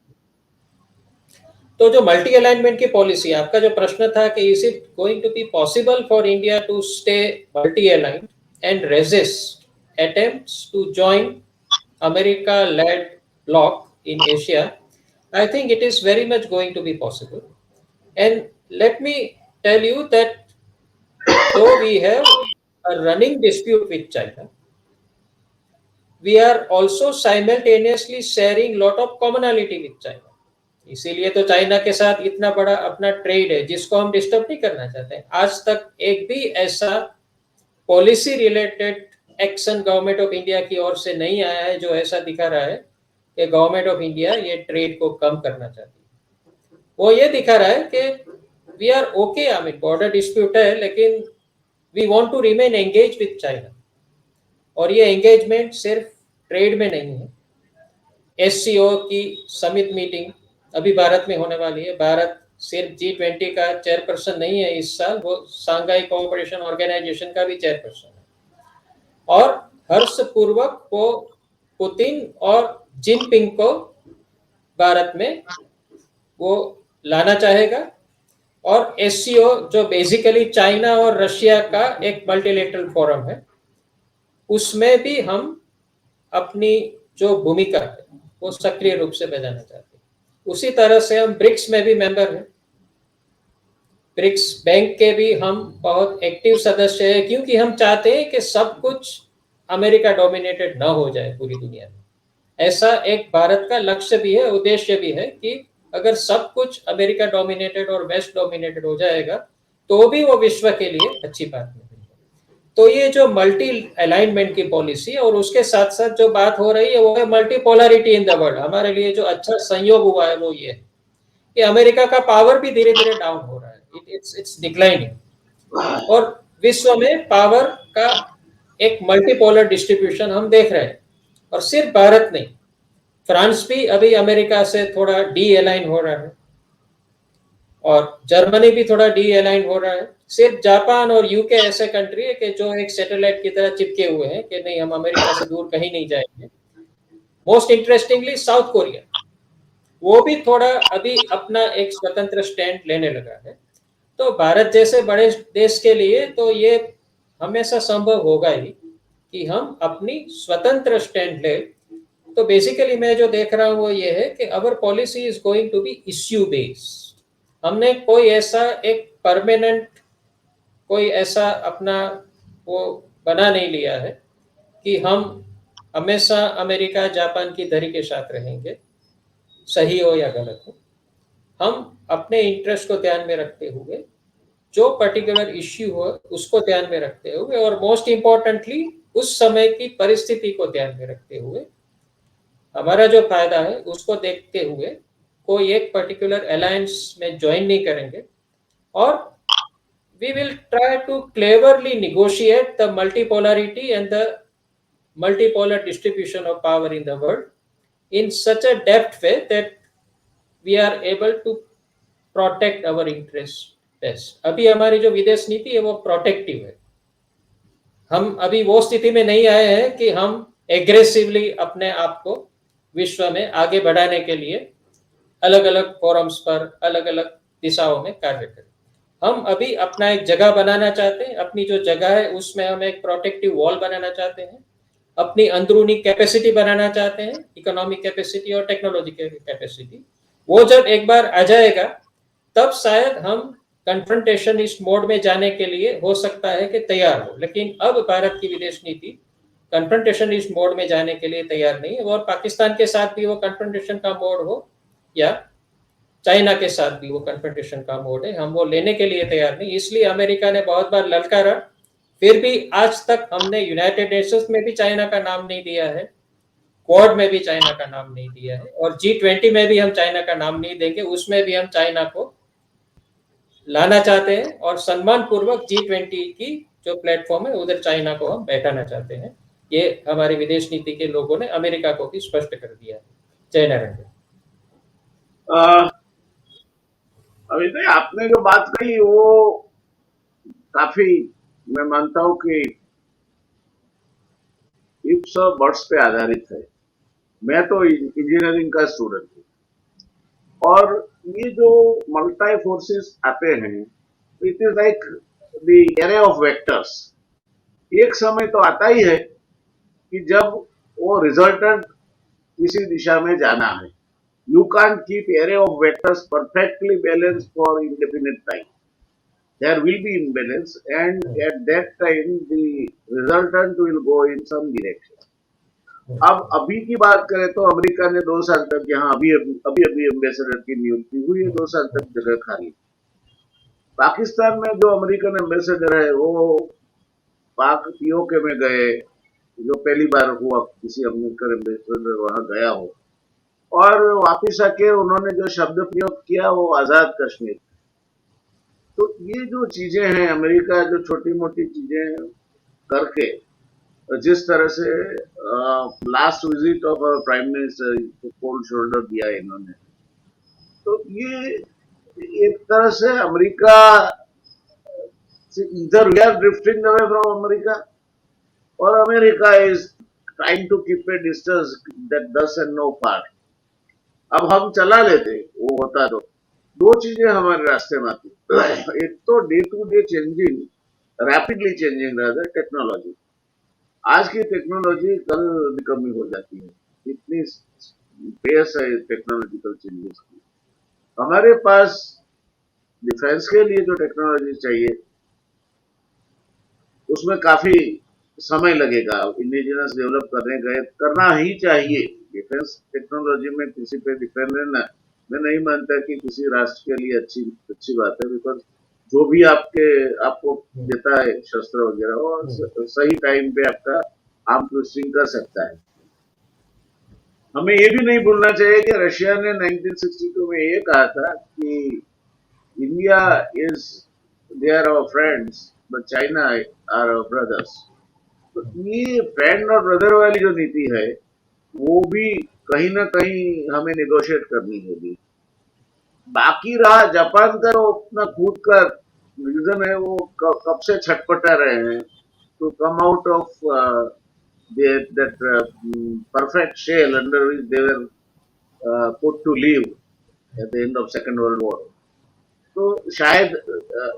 तो जो मल्टी अलाइनमेंट की पॉलिसी, आपका जो प्रश्न था कि is it going to be possible for India to stay multi aligned and resist attempts to join America led block in Asia, I think it is very much going to be possible. And let me tell you that though we have a running dispute with China, we are also simultaneously sharing lot of commonality with China. इसीलिए तो China के साथ इतना बड़ा अपना trade है जिसको हम डिस्टर्ब नहीं करना चाहते। आज तक एक भी ऐसा policy related action government of India की ओर से नहीं आया है जो ऐसा दिखा रहा है कि गवर्नमेंट ऑफ इंडिया ये ट्रेड को कम करना चाहती है। वो ये दिखा रहा है कि we are okay, I mean border dispute है लेकिन we want to remain engage with China. और ये एंगेजमेंट सिर्फ ट्रेड में नहीं है। एससीओ की समिट मीटिंग अभी भारत में होने वाली है। भारत सिर्फ G20 का चेयरपर्सन नहीं है इस साल, वो सांघाई कोऑपरेशन ऑर्गेनाइजेशन का भी चेयरपर्सन है। और हर्षपूर्वक वो पुतिन और जिनपिंग को भारत में वो लाना चाहेगा। और एससीओ जो बेसिकली चाइना और रशिया का एक मल्टीलेटरल फोरम है, उसमें भी हम अपनी जो भूमिका है वो सक्रिय रूप से बजाना चाहते हैं। उसी तरह से हम ब्रिक्स में भी मेंबर हैं। ब्रिक्स बैंक के भी हम बहुत एक्टिव सदस्य हैं, क्योंकि हम चाहते हैं कि सब कुछ अमेरिका डोमिनेटेड ना हो जाए पूरी दुनिया में। ऐसा एक भारत का लक्ष्य भी है, उद्देश्य भी है कि अगर सब कुछ अमेरिका डोमिनेटेड और वेस्ट डोमिनेटेड हो जाएगा तो भी वो विश्व के लिए अच्छी बात नहीं है। तो ये जो मल्टी अलाइनमेंट की पॉलिसी और उसके साथ साथ जो बात हो रही है वो है मल्टीपोलरिटी इन द वर्ल्ड। हमारे लिए जो अच्छा संयोग हुआ है वो ये है कि अमेरिका का पावर भी धीरे धीरे डाउन हो रहा है, इट्स डिक्लाइनिंग। और विश्व में पावर का एक मल्टीपोलर डिस्ट्रीब्यूशन हम देख रहे हैं। और सिर्फ भारत नहीं, फ्रांस भी अभी अमेरिका से थोड़ा डी अलाइन हो रहा है और जर्मनी भी थोड़ा डी अलाइन हो रहा है। सिर्फ जापान और यूके ऐसे कंट्री है कि जो एक सैटेलाइट की तरह चिपके हुए हैं कि नहीं, हम अमेरिका से दूर कहीं नहीं जाएंगे। मोस्ट इंटरेस्टिंगली साउथ कोरिया, वो भी थोड़ा अभी अपना एक स्वतंत्र स्टैंड लेने लगा है। तो भारत जैसे बड़े देश के लिए तो ये हमेशा संभव होगा ही कि हम अपनी स्वतंत्र स्टैंड ले। तो बेसिकली मैं जो देख रहा हूँ वो ये है कि our policy is going to be issue based. हमने कोई ऐसा एक परमानेंट कोई ऐसा अपना वो बना नहीं लिया है कि हम हमेशा अमेरिका जापान की धरी के साथ रहेंगे, सही हो या गलत हो। हम अपने इंटरेस्ट को ध्यान में रखते हुए, जो पर्टिकुलर इश्यू हो उसको ध्यान में रखते हुए, और मोस्ट इंपॉर्टेंटली उस समय की परिस्थिति को ध्यान में रखते हुए, हमारा जो फायदा है उसको देखते हुए कोई एक पर्टिकुलर अलायंस में ज्वाइन नहीं करेंगे। और we will try to cleverly negotiate the multipolarity and the multipolar distribution of power in the world in such a depth way that we are able to protect our interests best. अभी हमारी जो विदेश नीति है वो protective है। हम अभी वो स्थिति में नहीं आए हैं कि हम एग्रेसिवली अपने आप को विश्व में आगे बढ़ाने के लिए अलग अलग फोरम्स पर अलग अलग दिशाओं में कार्य करें। हम अभी अपना एक जगह बनाना चाहते हैं। अपनी जो जगह है उसमें हम एक प्रोटेक्टिव वॉल बनाना चाहते हैं। अपनी अंदरूनी कैपेसिटी बनाना चाहते हैं, इकोनॉमिक कैपेसिटी और टेक्नोलॉजी कैपेसिटी। वो जब एक बार आ जाएगा तब शायद हम कन्फ्रंटेशनिस्ट मोड में जाने के लिए हो सकता है कि तैयार हो। लेकिन अब भारत की विदेश नीति कन्फ्रंटेशनिस्ट मोड में जाने के लिए तैयार नहीं है। और पाकिस्तान के साथ भी वो कन्फ्रंटेशन का मोड हो या चाइना के साथ भी वो कन्फ्रंटेशन का मोड है, हम वो लेने के लिए तैयार नहीं। इसलिए अमेरिका ने बहुत बार ललकारा, फिर भी आज तक हमने यूनाइटेड नेशंस में भी चाइना का नाम नहीं दिया है, क्वाड में भी चाइना का नाम नहीं दिया है, और G20 में भी हम चाइना का नाम नहीं देंगे। उसमें भी हम चाइना को लाना चाहते हैं और सम्मान पूर्वक G20 की जो प्लेटफॉर्म है उधर चाइना को हम बैठाना चाहते हैं। ये हमारी विदेश नीति के लोगों ने अमेरिका को भी स्पष्ट कर दिया है। जय नारायण। अभी तो आपने जो बात कही वो काफी, मैं मानता हूं कि इफ्स और बट्स पे आधारित है। मैं तो इंजीनियरिंग का स्टूडेंट हूँ और ये जो मल्टी फोर्सेस आते हैं, it is like the array of vectors. एक समय तो आता ही है कि जब वो रिजल्टेंट किसी दिशा में जाना है। You can't keep array of vectors perfectly balanced for indefinite time. There will be imbalance, and at that time the resultant will go in some direction. अब अभी की बात करें तो अमेरिका ने 2 साल तक यहाँ अभी एम्बेसडर की नियुक्ति हुई है, 2 साल तक जगह खाली। पाकिस्तान में जो अमेरिकन एम्बेसडर है वो पाक पीओके में गए, जो पहली बार हुआ किसी अमेरिकन एम्बेसडर वहां गया हो, और वापिस आके उन्होंने जो शब्द प्रयोग किया वो आजाद कश्मीर। तो ये जो चीजें हैं, अमेरिका जो छोटी मोटी चीजें करके, जिस तरह से last visit of prime minister cold shoulder दिया इन्होंने, तो ये एक तरह से अमेरिका से इधर we are drifting away from America, और America is trying to keep a distance that does and no part. अब हम चला लेते वो होता तो दो चीजें हमारे रास्ते में आती। एक तो day to day changing, rapidly changing technology. आज की टेक्नोलॉजी कल निकम्मी हो जाती है, इतनी पेस है टेक्नोलॉजिकल चेंजेस की। हमारे पास डिफेंस के लिए जो टेक्नोलॉजी चाहिए उसमें काफी समय लगेगा। इंडिजिनस डेवलप करना ही चाहिए। डिफेंस टेक्नोलॉजी में किसी पे डिपेंड रहना मैं नहीं मानता कि किसी राष्ट्र के लिए अच्छी बात है, बिकॉज जो भी आपको देता है शस्त्र वगैरह, और सही टाइम पे आपका आर्म ट्विस्टिंग कर सकता है। हमें ये भी नहीं भूलना चाहिए कि रशिया ने 1962 में ये कहा था कि India is they are our friends but China are our brothers. तो ये फ्रेंड और ब्रदर वाली जो नीति है वो भी कहीं ना कहीं हमें नेगोशिएट करनी होगी। बाकी रहा जापान का, वो अपना खुद का रीजन है, वो कब से छटपटा रहे हैं to come out of that perfect shell under which they were put to live at the end of Second World War. तो शायद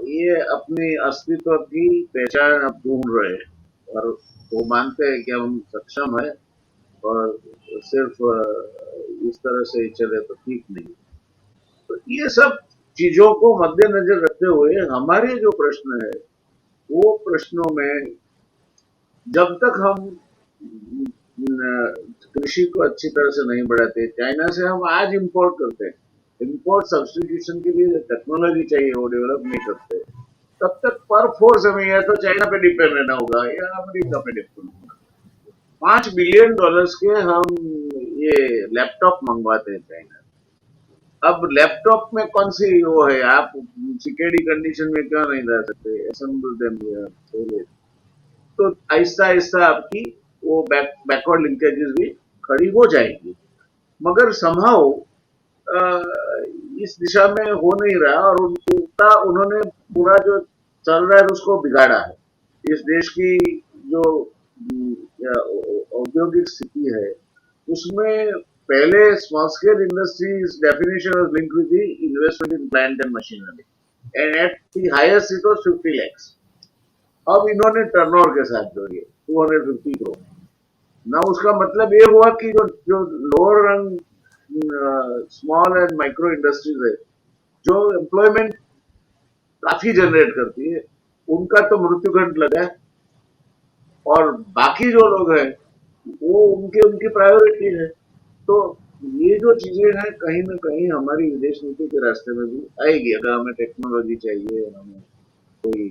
ये अपने अस्तित्व की पहचान अब ढूंढ रहे हैं और वो मानते हैं कि हम सक्षम है, और सिर्फ इस तरह से चले तो ठीक नहीं। तो ये सब चीजों को मद्देनजर रखते हुए हमारे जो प्रश्न है वो प्रश्नों में जब तक हम कृषि को अच्छी तरह से नहीं बढ़ाते, चाइना से हम आज इंपोर्ट करते हैं, इंपोर्ट सब्स्टिट्यूशन के लिए टेक्नोलॉजी चाहिए वो डेवलप नहीं करते, तब तक पर फोर्स हमें या तो चाइना पे डिपेंड रहना होगा या अमेरिका पे डिपेंड होगा। $5 बिलियन के हम ये लैपटॉप मंगवाते हैं चाइना। अब लैपटॉप में कौन सी वो है, आप सिक्योरिटी कंडीशन में क्यों नहीं रह सकते, असेंबल देम तो आहिस्ता आहिस्ता आपकी वो बैकवर्ड लिंकेजेस भी खड़ी हो जाएगी। मगर समहाउ इस दिशा में हो नहीं रहा, और उनका उन्होंने इन्होंने पूरा जो चल रहा है उसको बिगाड़ा है। इस देश की जो औद्योगिक स्थिति है उसमें पहले small scale industries definition was linked with the investment in plant and machinery and at the highest it was 50 lakhs। अब इन्होंने टर्नओवर के साथ जोड़िए 250 करोड़। ना उसका मतलब ये हुआ कि जो जो लोअर रंग स्मॉल एंड माइक्रो इंडस्ट्रीज है जो एम्प्लॉयमेंट काफी जनरेट करती है उनका तो मृत्युदंड लगा है, और बाकी जो लोग हैं वो उनके उनकी प्रायोरिटी है। तो ये जो चीजें हैं कहीं ना कहीं हमारी विदेश नीति के रास्ते में भी आएगी। अगर हमें टेक्नोलॉजी चाहिए, हमें कोई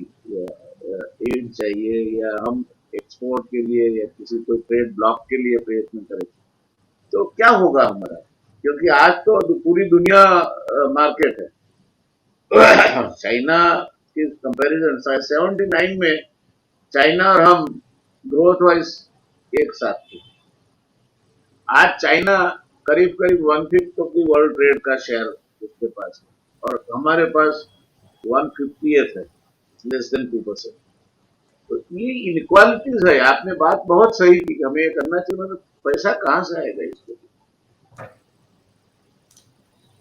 एड चाहिए, या हम एक्सपोर्ट के लिए या किसी कोई ट्रेड ब्लॉक के लिए प्रयत्न करें, तो क्या होगा हमारा? क्योंकि आज तो पूरी दुनिया मार्केट है। चाइना के कंपैरिजन 79 में चाइना और हम ग्रोथ वाइज एक साथ थे। आज चाइना करीब करीब 1/5 ऑफ द वर्ल्ड ट्रेड का शेयर उसके पास है और हमारे पास 1/50 है, लेस देन 2%। तो ये इनक्वालिटीज है। आपने बात बहुत सही की, हमें ये करना चाहिए, मतलब पैसा कहाँ से आएगा इसको?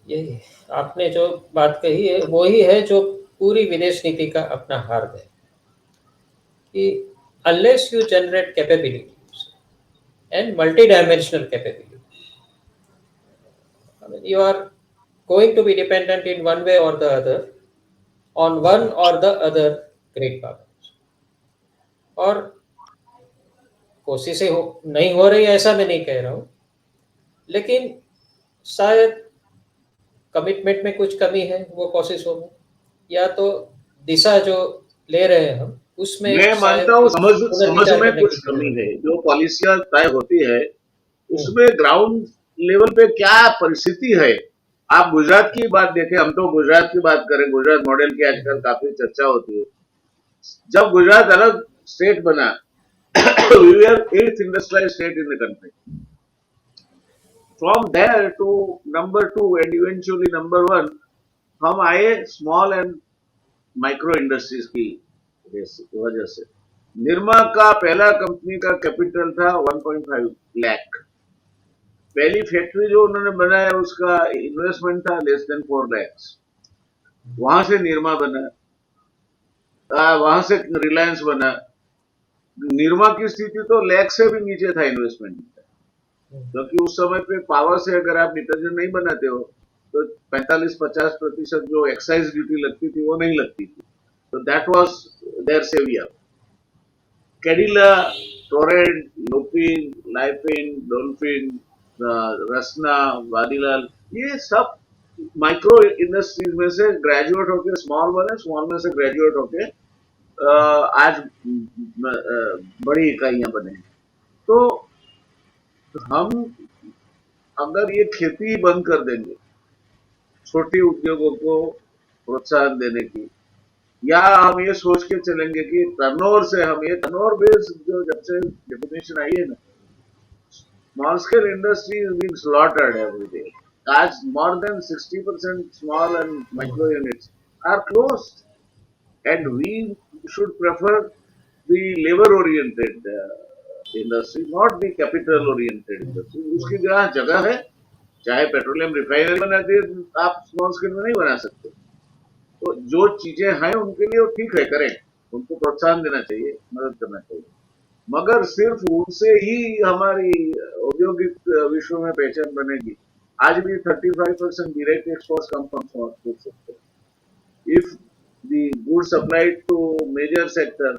ये आपने जो बात कही है वही है जो पूरी विदेश नीति का अपना हार्द है कि unless you generate capabilities and multi-dimensional capabilities, I mean, you are going to be dependent in one way or the other on one or the other great powers. और कोशिशें नहीं हो रही ऐसा मैं नहीं कह रहा हूँ, लेकिन शायद कमिटमेंट में कुछ कमी है वो कोशिश होगी, या तो दिशा जो ले रहे हैं हम उसमें मैं शायद मानता हूँ समझ पुनर्विचार में करने कुछ की कमी जरूरत है। जो पॉलिसियां तय होती है है। उसमें ग्राउंड लेवल पे क्या परिस्थिति है। आप गुजरात की बात देखें, हम तो गुजरात की बात करें, गुजरात मॉडल की आजकल काफी चर्चा होती है। जब गुजरात अलग स्टेट बना, we were 8th industrialized state in the country. From there to number 2 and eventually number 1, हम आए स्मॉल एंड माइक्रो इंडस्ट्रीज की वजह से। निर्मा का पहला कंपनी का कैपिटल था 1.5 लाख। पहली फैक्ट्री जो उन्होंने बनाया उसका इन्वेस्टमेंट था लेस देन 4 lakhs। वहां से निर्मा बना, वहां से रिलायंस बना। निर्मा की स्थिति तो लाख से भी नीचे था इन्वेस्टमेंट, क्योंकि उस समय पे पावर से अगर आप डिटर्जेंट नहीं बनाते हो तो 45-50% जो एक्साइज ड्यूटी लगती थी वो नहीं लगती थी। तो that was there saviour. Cadila, Torrent, Lupin, लाइफिन, डॉल्फिन, रसना, वाडीलाल, ये सब माइक्रो इंडस्ट्रीज में से ग्रेजुएट होके स्मॉल बने, स्मॉल में से ग्रेजुएट होके आज बड़ी इकाइयां बने। तो हम अगर ये खेती बंद कर देंगे, छोटे उद्योगों को प्रोत्साहन देने की, या हम ये सोच के चलेंगे कि टर्नओवर से हम ये टर्नओवर बेस्ड जो जब से डेफिनेशन आई है ना, small scale industry is being slaughtered every day. आज more than 60% small and micro units are closed and we should prefer the labour oriented industry, not the capital oriented industry. उसकी जहाँ जगह है, चाहे पेट्रोलियम रिफाइनरी बना दे, आप small scale में नहीं बना सकते। तो जो चीजें हैं उनके लिए वो ठीक है, करें, उनको प्रोत्साहन देना चाहिए, मदद करना चाहिए, मगर सिर्फ उनसे ही हमारी औद्योगिक विश्व में पहचान बनेगी। आज भी 35% direct exports come from small scale sector. If the good supplied to major sector,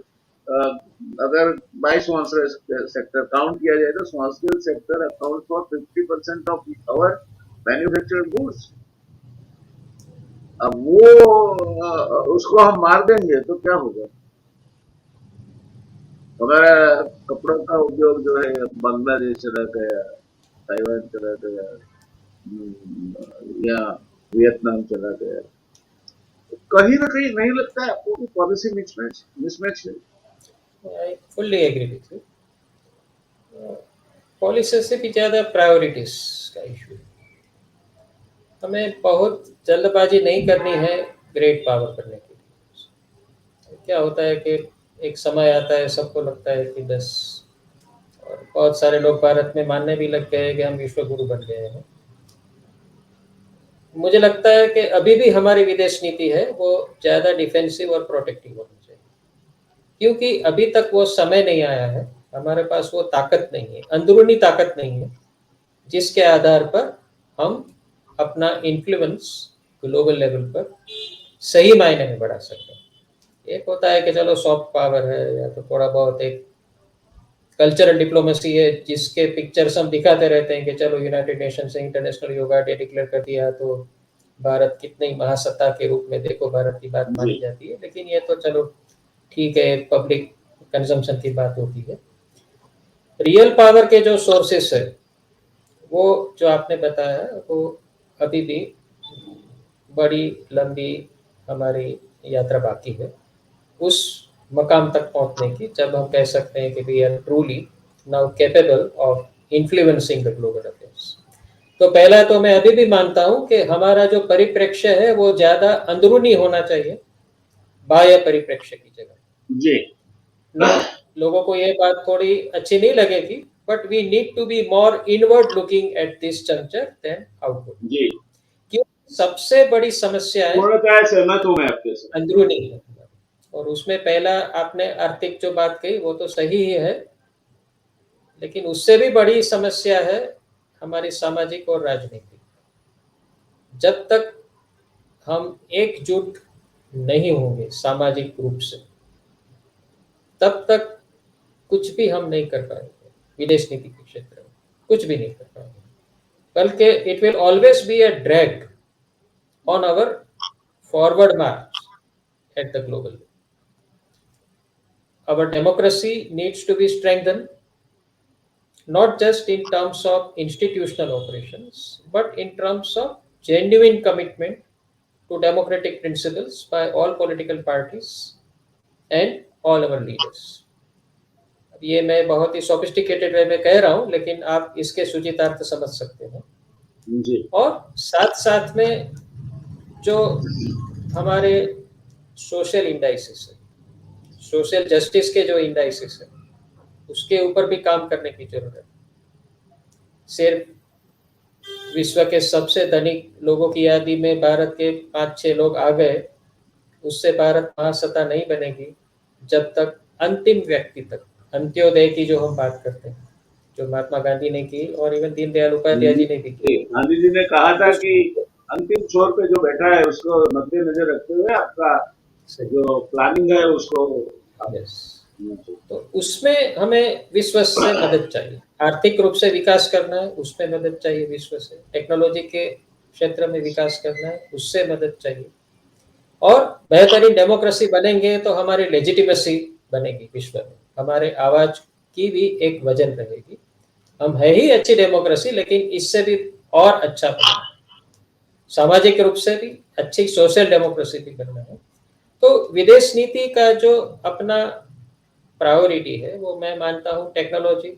अगर बाय स्मॉल सेक्टर काउंट किया जाए तो small scale sector account for 50% of our manufactured goods. अब वो उसको हम मार देंगे तो क्या होगा? हमारा कपड़ों का उद्योग जो है बांग्लादेश चला गया, ताइवान चला गया, या वियतनाम चला गया। कहीं ना कहीं नहीं लगता है आपको कि पॉलिसी मिसमैच है? I fully agree with you. Policy से भी ज़्यादा प्रायोरिटीज का इशू है। हमें बहुत जल्दबाजी नहीं करनी है ग्रेट पावर करने के लिए। क्या होता है कि एक समय आता है सबको लगता है कि बस, और बहुत सारे लोग भारत में मानने भी लग गए हैं कि हम विश्व गुरु बन गए हैं। मुझे लगता है कि अभी भी हमारी विदेश नीति है वो ज़्यादा डिफेंसिव और प्रोटेक्टिव होनी चाहिए, क्योंकि अभी तक वो समय नहीं आया है, हमारे पास वो ताकत नहीं है, अंदरूनी ताकत नहीं है जिसके आधार पर हम अपना इन्फ्लुएंस ग्लोबल लेवल पर सही मायने में बढ़ा सकते हैं। एक होता है कि चलो सॉफ्ट पावर है या तो थोड़ा बहुत एक कल्चरल डिप्लोमेसी है जिसके पिक्चर्स हम दिखाते रहते हैं कि चलो यूनाइटेड नेशन से इंटरनेशनल योगा डे डिक्लेयर कर दिया तो भारत कितनी महासत्ता के रूप में देखो भारत की बात मानी जी जाती है, लेकिन ये तो चलो ठीक है, पब्लिक कंजम्पशन की बात होती है। रियल पावर के जो सोर्सेस है वो जो आपने बताया वो अभी भी बड़ी लंबी हमारी यात्रा बाकी है उस मकाम तक पहुंचने की जब हम कह सकते हैं कि we are truly now capable of influencing the global affairs. तो पहला तो मैं अभी भी मानता हूं कि हमारा जो परिप्रेक्ष्य है वो ज्यादा अंदरूनी होना चाहिए बाह्य परिप्रेक्ष्य की जगह। जी लोगों को ये बात थोड़ी अच्छी नहीं लगेगी, but we need to be more inward looking at this juncture than outward. जी क्यों? सबसे बड़ी समस्या है पूर्णतः सहमत हूँ मैं आपके साथ। अंदरूनी है, और उसमें पहला आपने आर्थिक जो बात कही वो तो सही ही है, लेकिन उससे भी बड़ी समस्या है हमारी सामाजिक और राजनीतिक। जब तक हम एकजुट नहीं होंगे सामाजिक रूप से तब तक कुछ भी हम नहीं कर पाएंगे विदेश नीति के क्षेत्र में, कुछ भी नहीं कर पाएंगे, बल्कि it will always be a drag on our forward march at the global. Our democracy needs to be strengthened not just in terms of institutional operations, but in terms of genuine commitment to democratic principles by all political parties and all our leaders. अब ये मैं बहुत ही sophisticated वे में कह रहा हूँ, लेकिन आप इसके सूचितार्थ समझ सकते हैं। जी और साथ साथ में जो हमारे सोशल इंडाइसिस है, सोशल जस्टिस के जो इंडाइसिस है, उसके ऊपर भी काम करने की जरूरत है। सिर्फ विश्व के सबसे धनिक लोगों की यादी में भारत के 5-6 लोग आ गए, उससे भारत महासत्ता नहीं बनेगी जब तक अंतिम व्यक्ति तक, अंत्योदय की जो हम बात करते हैं, जो महात्मा गांधी ने की और इवन दीनदयाल उपाध्याय जी ने भी की। गांधी जी ने कहा था कि अंतिम छोर पे जो बैठा है उसको मद्देनजर रखते हुए आपका जो प्लानिंग है उसको यस, तो उसमें हमें विश्व से मदद चाहिए। आर्थिक रूप से विकास करना है, उसमें मदद चाहिए विश्व से। टेक्नोलॉजी के क्षेत्र में विकास करना है, उससे मदद चाहिए। और बेहतरीन डेमोक्रेसी बनेंगे तो हमारी लेजिटिमेसी बनेगी विश्व में, हमारे आवाज की भी एक वजन रहेगी। हम है ही अच्छी डेमोक्रेसी, लेकिन इससे भी और अच्छा बनना है, सामाजिक रूप से भी अच्छी सोशल डेमोक्रेसी भी बनना है। तो विदेश नीति का जो अपना प्रायोरिटी है वो मैं मानता हूँ technology,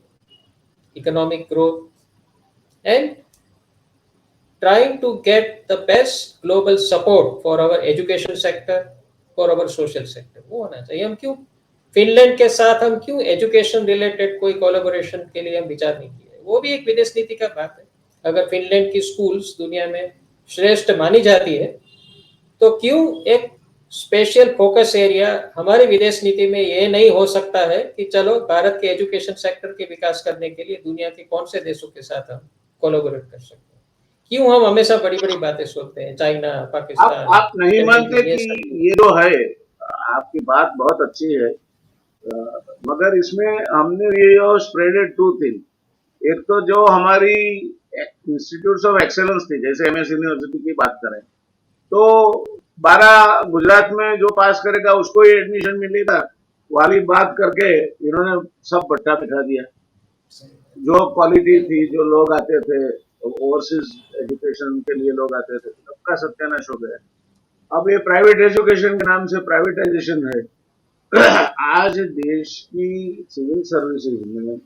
economic growth and trying to get the best global support for our education sector, for our social sector, वो होना चाहिए। हम क्यों फिनलैंड के साथ हम क्यों एजुकेशन रिलेटेड कोई कोलैबोरेशन के लिए हम विचार नहीं किए? वो भी एक विदेश नीति का बात है। अगर फिनलैंड की स्कूल्स दुनिया में श्रेष्ठ मानी जाती है तो क्यों एक स्पेशल फोकस एरिया हमारी विदेश नीति में ये नहीं हो सकता है कि चलो भारत के एजुकेशन सेक्टर के विकास करने के लिए दुनिया के कौन से देशों के साथ हम कोलैबोरेट कर सकते हैं? क्यों हम हमेशा बड़ी-बड़ी बातें सोचते हैं, चाइना, पाकिस्तान, आप नहीं मानते ये कि सब? ये जो है आपकी बात बहुत अच्छी है, मगर इसमें हमने ये जो स्प्रेडेड टू थिंग, एक तो जो हमारी इंस्टीट्यूट्स ऑफ एक्सेलेंस थी, जैसे एमएस यूनिवर्सिटी की बात करें तो 12 गुजरात में जो पास करेगा उसको ही एडमिशन मिलेगा वाली बात करके इन्होंने सब भट्टा बिठा दिया। जो क्वालिटी थी, जो लोग आते थे ओवरसीज एजुकेशन के लिए लोग आते थे, सबका सत्यानाश हो गया। अब ये प्राइवेट एजुकेशन के नाम से प्राइवेटाइजेशन है। आज देश की सिविल सर्विसेज में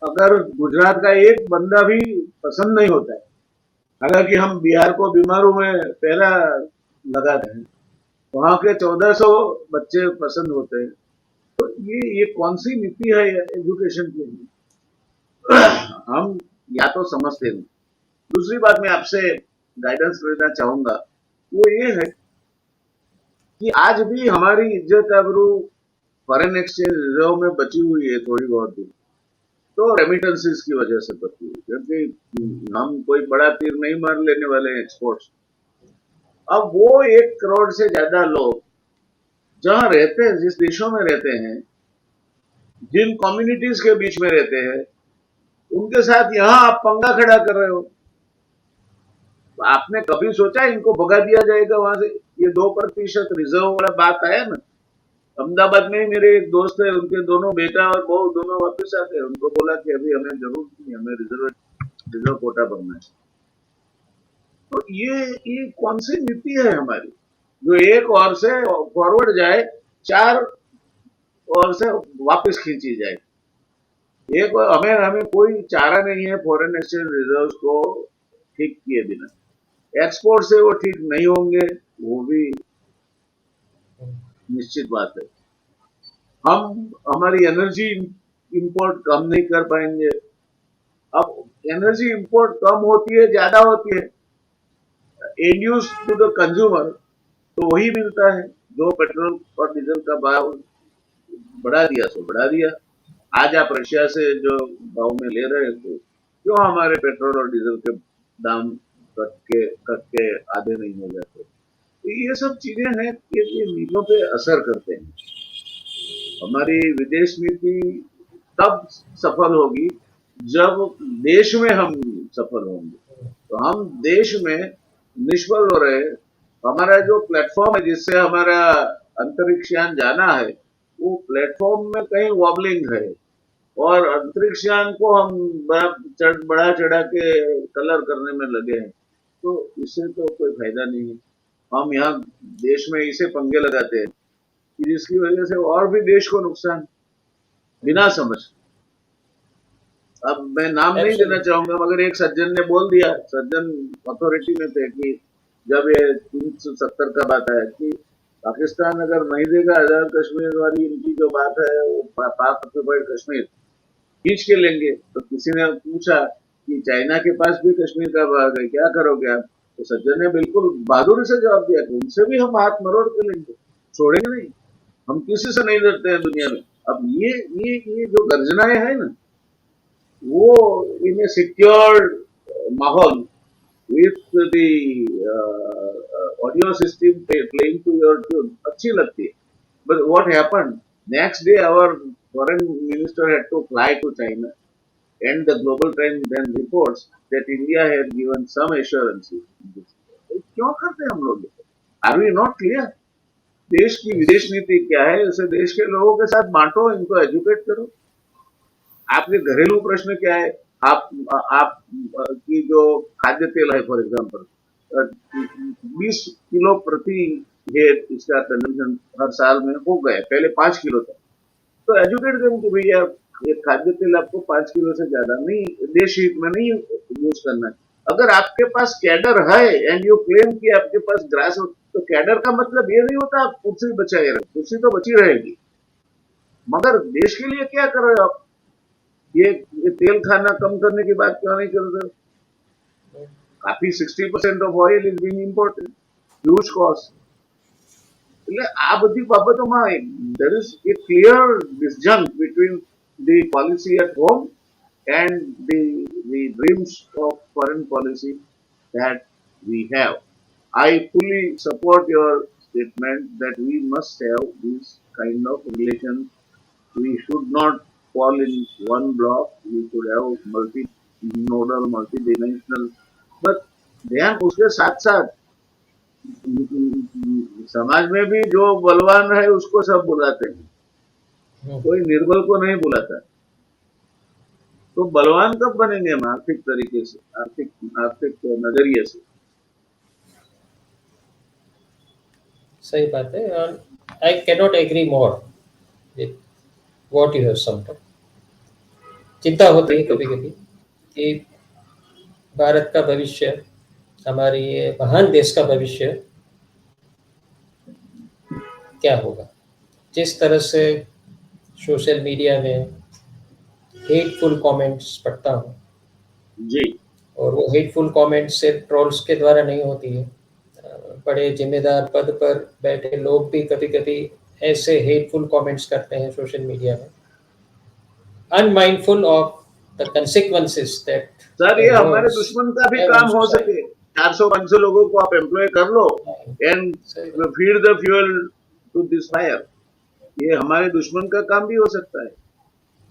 अगर गुजरात का एक बंदा भी पसंद नहीं होता है, हालांकि हम बिहार को बीमारों में पहला लगा रहे हैं, वहां के 1400 बच्चे पसंद होते हैं। तो ये कौन सी नीति है एजुकेशन के लिए? हम या तो समझते नहीं। दूसरी बात मैं आपसे गाइडेंस लेना चाहूंगा, वो ये है कि आज भी हमारी इज्जत आबरू फॉरेन एक्सचेंज रिजर्व में बची हुई है थोड़ी बहुत ही, तो रेमिटेंसेस की वजह से बची हुई, क्योंकि हम कोई बड़ा तीर नहीं मार लेने वाले हैं एक्सपोर्ट्स। अब वो 1 करोड़ से ज्यादा लोग जहां रहते हैं, जिस देशों में रहते हैं, जिन कम्युनिटीज के बीच में रहते हैं, उनके साथ यहाँ आप पंगा खड़ा कर रहे हो। आपने कभी सोचा इनको भगा दिया जाएगा वहां से? ये 2% रिजर्व वाला बात आया ना, अहमदाबाद में ही मेरे एक दोस्त है, उनके दोनों बेटा और बहू दोनों वापस आते हैं। उनको बोला कि अभी हमें जरूरत नहीं, हमें रिजर्व कोटा बनना है। तो ये कौन सी नीति है हमारी, जो एक और से फॉरवर्ड जाए, 4 और से वापस खींची जाए? एक हमें हमें कोई चारा नहीं है फॉरेन एक्सचेंज रिजर्व को ठीक किए बिना। एक्सपोर्ट से वो ठीक नहीं होंगे, वो भी निश्चित बात है। हम हमारी एनर्जी इंपोर्ट कम नहीं कर पाएंगे। अब एनर्जी इंपोर्ट कम होती है, ज्यादा होती है, end use to the consumer तो वही मिलता है। जो पेट्रोल और डीजल का भाव बढ़ा दिया सो बढ़ा दिया। आज आप रशिया से जो भाव में ले रहे थे, क्यों हमारे पेट्रोल और डीजल के दाम कट के आधे नहीं हो जाते? तो ये सब चीजें हैं कि ये नीतियों पे असर करते हैं। हमारी विदेश नीति तब सफल होगी जब देश में हम सफल होंगे। तो हम देश में निष्फल हो रहे हैं। हमारा जो प्लेटफॉर्म है जिससे हमारा अंतरिक्षयान जाना है, वो प्लेटफॉर्म में कहीं वॉबलिंग है, और अंतरिक्षयान को हम बढ़ा चढ़ा के कलर करने में लगे हैं। तो इससे तो कोई फायदा नहीं है। हम यहाँ देश में इसे पंगे लगाते हैं कि जिसकी वजह से और भी देश को नुकसान, बिना समझ। अब मैं नाम नहीं लेना चाहूंगा, मगर एक सज्जन ने बोल दिया, सज्जन अथॉरिटी में थे, कि जब ये 370 का बात आया कि पाकिस्तान अगर नहीं देगा आजाद कश्मीर वाली इनकी जो बात है, वो पाक ऑक्युपाइड कश्मीर खींच के लेंगे, तो किसी ने पूछा कि चाइना के पास भी कश्मीर का भाग है, क्या करोगे आप? तो सज्जन ने बिल्कुल बहादुरी से जवाब दिया कि उनसे भी हम हाथ मरोड़ के लेंगे, छोड़ेंगे नहीं। हम किसी से नहीं डरते हैं दुनिया में। अब ये जो गर्जनाएं है ना, वो इन ए सिक्योर्ड माहौल with the audio system playing to your tune अच्छी लगती है। But what happened? Next day our foreign minister had to fly to China, and the Global Times then reports that India had given some assurances. क्यों करते हैं हम लोग? Are we not clear? देश की विदेश नीति क्या है, उसे देश के लोगों के साथ बांटो, इनको एजुकेट करो। आपके घरेलू प्रश्न क्या है? आप की जो खाद्य तेल है, फॉर एग्जांपल 20 किलो प्रति हेड इसका कंजम्पशन हर साल में हो गया, पहले 5 किलो था। तो एजुकेट करें कि भैया ये खाद्य तेल आपको 5 किलो से ज्यादा नहीं, देश हित में नहीं यूज करना है। अगर आपके पास कैडर है एंड यू क्लेम कि आपके पास ग्रास, तो कैडर का मतलब ये नहीं होता आप कुर्सी बचाए रहे, कुर्सी तो बची रहेगी, मगर देश के लिए क्या कर रहे हो आप? ये तेल खाना कम करने की बात क्यों नहीं कर रहे? काफी 60% of oil is being imported, huge cost. એટલે આ બધી બાબતોમાં there is a clear disjunct between the policy at home and the dreams of foreign policy that we have. I fully support your statement that we must have this kind of relations. We should not fall in one block. We should have multi-nodal, multi-dimensional. But ध्यान उसके साथ साथ समाज में भी जो बलवान है उसको सब बुलाते हैं, कोई निर्बल को नहीं बुलाता। तो बलवान कब बनेंगे हम? आर्थिक तरीके से, आर्थिक नजरिए से। सही बात है, और I cannot agree more with what you have summed up. चिंता होती है कभी कभी कि भारत का भविष्य, हमारी ये महान देश का भविष्य क्या होगा? जिस तरह से सोशल मीडिया में हेटफुल कमेंट्स पढ़ता हूँ, जी और वो हेटफुल कमेंट्स सिर्फ ट्रोल्स के द्वारा नहीं होती है। बड़े जिम्मेदार पद पर बैठे लोग भी कभी-कभी ऐसे हेटफुल कमेंट्स करते हैं सोशल मीडिया में, unmindful of the consequences that sir, their ये हमारे words दुश्मन का भी have on काम हो society. सके। 400-500 लोगों को आप एम्प्लॉय कर लो एंड सही बात। Feed the fuel to this fire. ये हमारे दुश्मन का काम भी हो सकता है।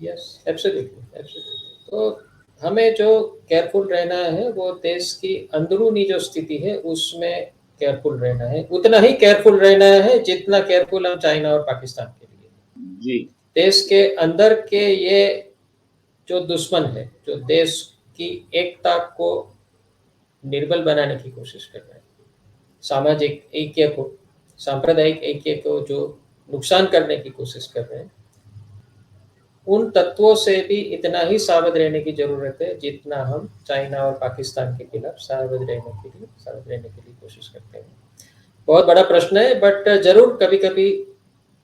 Yes, absolutely, absolutely. तो हमें जो केयरफुल रहना है वो देश की अंदरूनी जो स्थिति है उसमें केयरफुल रहना है। उतना ही केयरफुल रहना है जितना केयरफुल हम चाइना और पाकिस्तान के लिए। जी देश के अंदर के ये जो दुश्मन है, जो देश की एकता को निर्बल बनाने की कोशिश कर रहे हैं, सामाजिक ऐक्य को, सांप्रदायिक ऐक्य को जो नुकसान करने की कोशिश कर रहे हैं, उन तत्वों से भी इतना ही सावध रहने की ज़रूरत है जितना हम चाइना और पाकिस्तान के खिलाफ सावध रहने के लिए कोशिश करते हैं। बहुत बड़ा प्रश्न है, बट ज़रूर कभी-कभी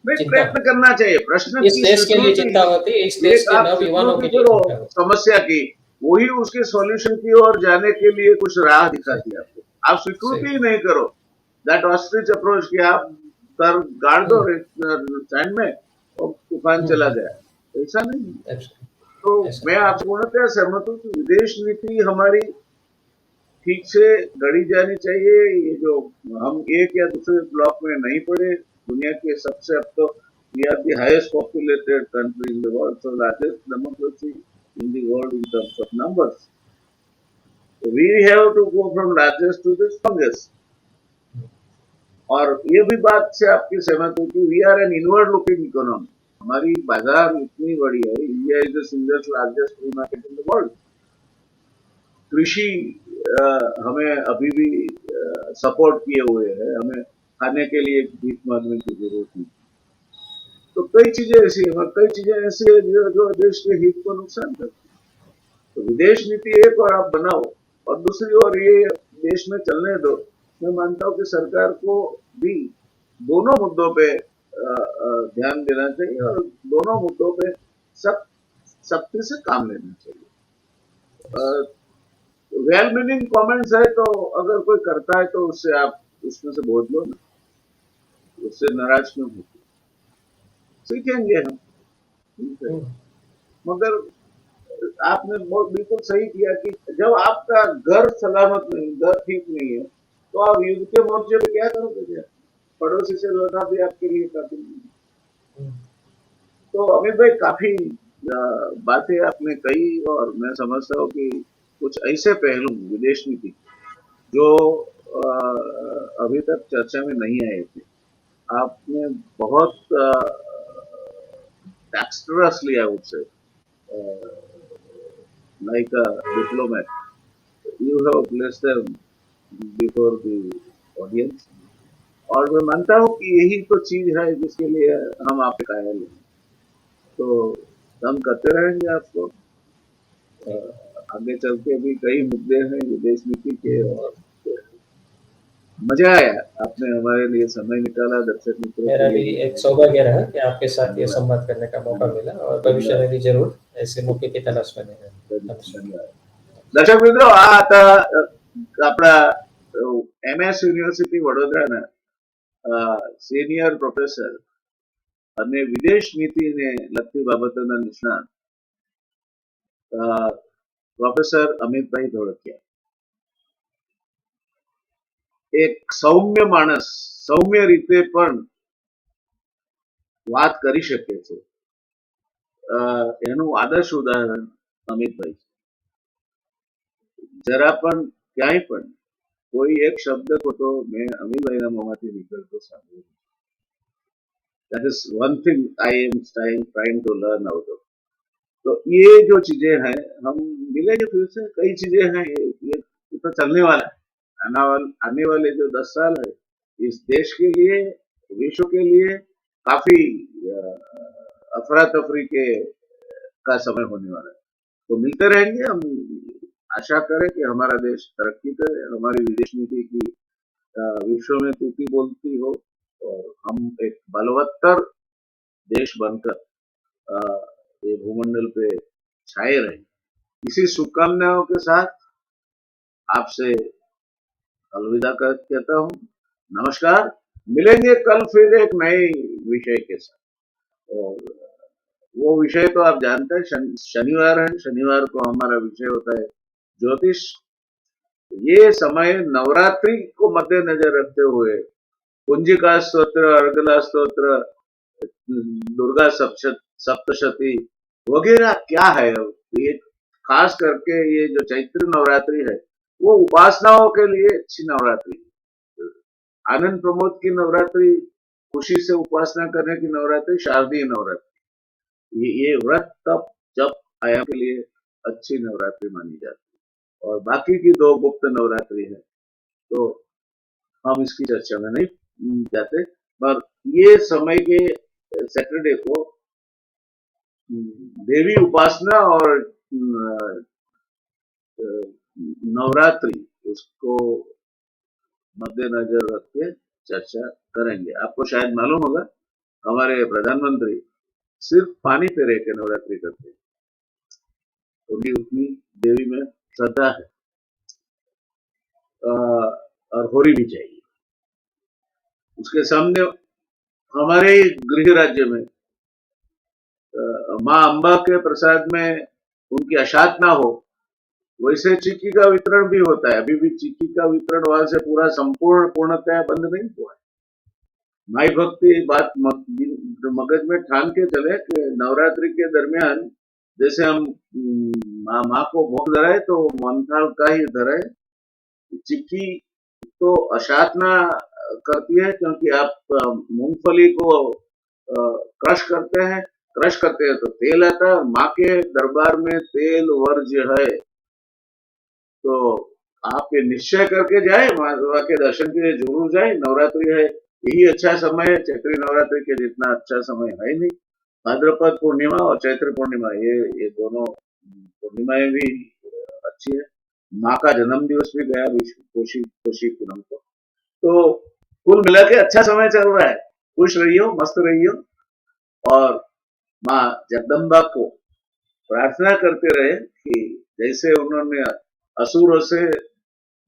नहीं, चिंता प्रयत्न होती करना चाहिए। प्रश्न है। इस की देश के लिए स्वीकृति, चिंता होती है, इस देश एक के आप नवयुवानों स्वीकृति के लिए करो चिंता होती समस्या की, वही उसके सॉल्यूशन की ओर जाने के लिए कुछ राह है। सही, दिखाती है आपको। आप सही। स्वीकृति ही नहीं करो, दैट ऑस्ट्रिच अप्रोच कि आप सर गाड़ दो हुँ, सैंड में और तूफान हुँ, चला हुँ। गया, ऐसा नहीं है। एब्सोल्यूटली, तो ऐसा मैं नहीं है। आपसे पूर्णतः सहमत हूँ कि विदेश नीति हमारी ठीक से गढ़ी जानी चाहिए। ये जो हम एक या दूसरे ब्लॉक में नहीं पड़े, दुनिया के सबसे, अब तो we are the highest populated country in the world, so largest democracy in the world in terms of numbers, we have to go from largest to the strongest. और ये भी बात से आपकी सहमत हूँ कि we are an inward looking economy. हमारी बाजार इतनी बड़ी है, India is the single largest free market in the world. कृषि हमें अभी भी सपोर्ट किए हुए है, हमें खाने के लिए भीख मांगने की जरूरत नहीं। तो कई चीजें ऐसी है, कई चीजें ऐसी है जो देश के हित को नुकसान करती है। तो विदेश नीति एक और आप बनाओ, और दूसरी ओर ये देश में चलने दो। मैं मानता हूँ कि सरकार को भी दोनों मुद्दों पे ध्यान देना चाहिए, और दोनों मुद्दों पे सख्ती से काम लेना चाहिए। वेल मीनिंग कमेंट्स है, तो अगर कोई करता है तो उससे आप उसमें से बोल लो ना, उससे नाराज क्यों होते, सीखेंगे हम, ठीक है। हुँ, मगर आपने बहुत बिल्कुल सही किया कि जब आपका घर सलामत नहीं, घर ठीक नहीं है, तो आप युद्ध के मोर्चे पे क्या करोगे? क्या पड़ोसी से लड़ना भी आपके लिए काफी नहीं है। हुँ। तो अमित भाई, काफी बातें आपने कही, और मैं समझता हूँ कि कुछ ऐसे पहलू विदेश नीति जो अभी तक चर्चा में नहीं आए थे, आपने बहुत dexterously, I would say, like a diplomat, you have placed them before the audience। और मैं मानता हूँ कि यही तो चीज है जिसके लिए हम आपके कायल हैं। तो हम करते रहेंगे आपको। ठीक है। आगे चल के भी कई मुद्दे हैं विदेश नीति के, और मजा आया, आपने हमारे लिए समय निकाला, दर्शक मित्रों मेरा के भी लिए एक भी। सौभाग्य रहा कि आपके साथ ये धन्यवाद, संवाद करने का मौका धन्यवाद, मिला, और भविष्य में धन्यवाद, भी ज़रूर ऐसे मौके की तलाश में रहेंगे। नमस्कार। धन्यवाद। दर्शक मित्रों, આ હતા આપણા MS યુનિવર્સિટી વડોદરાના સિનિયર પ્રોફેસર અને વિદેશ નીતિને લગતી બાબતોના નિષ્ણાત પ્રોફેસર અમિતભાઈ ધોળકિયા। એક સૌમ્ય માણસ, સૌમ્ય રીતે પણ વાત કરી શકે છે, એનું આદર્શ ઉદાહરણ અમિતભાઈ છે। જરા પણ ક્યાંય પણ કોઈ એક શબ્દ ખોટો મેં અમિતભાઈના મોંમાંથી નીકળતો સાંભળ્યો। That is one thing I am trying to learn out of। तो ये जो चीजें हैं, हम मिलेंगे फिर से, कई चीजें हैं, ये तो चलने वाला है। आने वाले जो 10 साल है, इस देश के लिए, विश्व के लिए काफी अफरा तफरी के का समय होने वाला है। तो मिलते रहेंगे हम। आशा करें कि हमारा देश तरक्की करे, हमारी विदेश नीति की विश्व में तूती बोलती हो, और हम एक बलवत्तर देश बनकर ये भूमंडल पे छाए रहे। इसी शुभकामनाओं के साथ आपसे अलविदा कहता हूँ। नमस्कार। मिलेंगे कल फिर एक नए विषय के साथ। और वो विषय तो आप जानते हैं, शनिवार है। शनिवार को हमारा विषय होता है ज्योतिष। ये समय नवरात्रि को मद्देनजर रखते हुए कुंजिका स्तोत्र, अर्गला स्तोत्र, दुर्गा सप्तशती वगैरह क्या है, ये खास करके ये जो चैत्र नवरात्रि है वो उपासनाओं के लिए अच्छी नवरात्रि है। आनंद प्रमोद की नवरात्रि, खुशी से उपासना करने की नवरात्रि शारदीय नवरात्रि। ये व्रत तप जप आया के लिए अच्छी नवरात्रि मानी जाती है। और बाकी की दो गुप्त नवरात्रि है तो हम इसकी चर्चा में नहीं जाते। पर ये समय के सैटरडे को देवी उपासना और नवरात्रि उसको मद्देनजर रख के चर्चा करेंगे। आपको शायद मालूम होगा हमारे प्रधानमंत्री सिर्फ पानी पे रह के नवरात्रि करते हैं। उनकी उतनी देवी में श्रद्धा है और होनी भी चाहिए। उसके सामने हमारे गृह राज्य में माँ अम्बा के प्रसाद में उनकी अशात ना हो, वैसे चिक्की का वितरण भी होता है। अभी भी चिक्की का वितरण वहां से पूरा संपूर्ण पूर्णतया बंद नहीं हुआ है। माई भक्ति बात मगज में ठान के चले कि नवरात्रि के दरमियान जैसे हम माँ को भोग धराए तो मोहनथाल का ही धराए। चिक्की तो अशातना करती है क्योंकि आप मूंगफली को क्रश करते हैं। क्रश करते हैं तो तेल आता है। माँ के दरबार में तेल वर्ज्य है तो आप ये निश्चय करके जाए, माँ के दर्शन के लिए जरूर जाए। नवरात्रि है, यही अच्छा समय है। चैत्री नवरात्रि के जितना अच्छा समय है नहीं। भाद्रपद पूर्णिमा और चैत्र पूर्णिमा ये दोनों पूर्णिमाएं भी अच्छी है। माँ का जन्म दिवस भी गया कोशी कोशी पूनम को। तो कुल मिला के अच्छा समय चल रहा है। खुश रहियो, मस्त रहियो और माँ जगदम्बा को प्रार्थना करते रहे कि जैसे उन्होंने असुरों से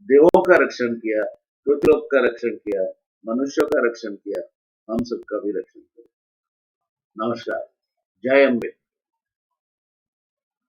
देवों का रक्षण किया, पृथ्वीलोक का रक्षण किया, मनुष्यों का रक्षण किया, हम सबका भी रक्षण करें। नमस्कार। जय अम्बे।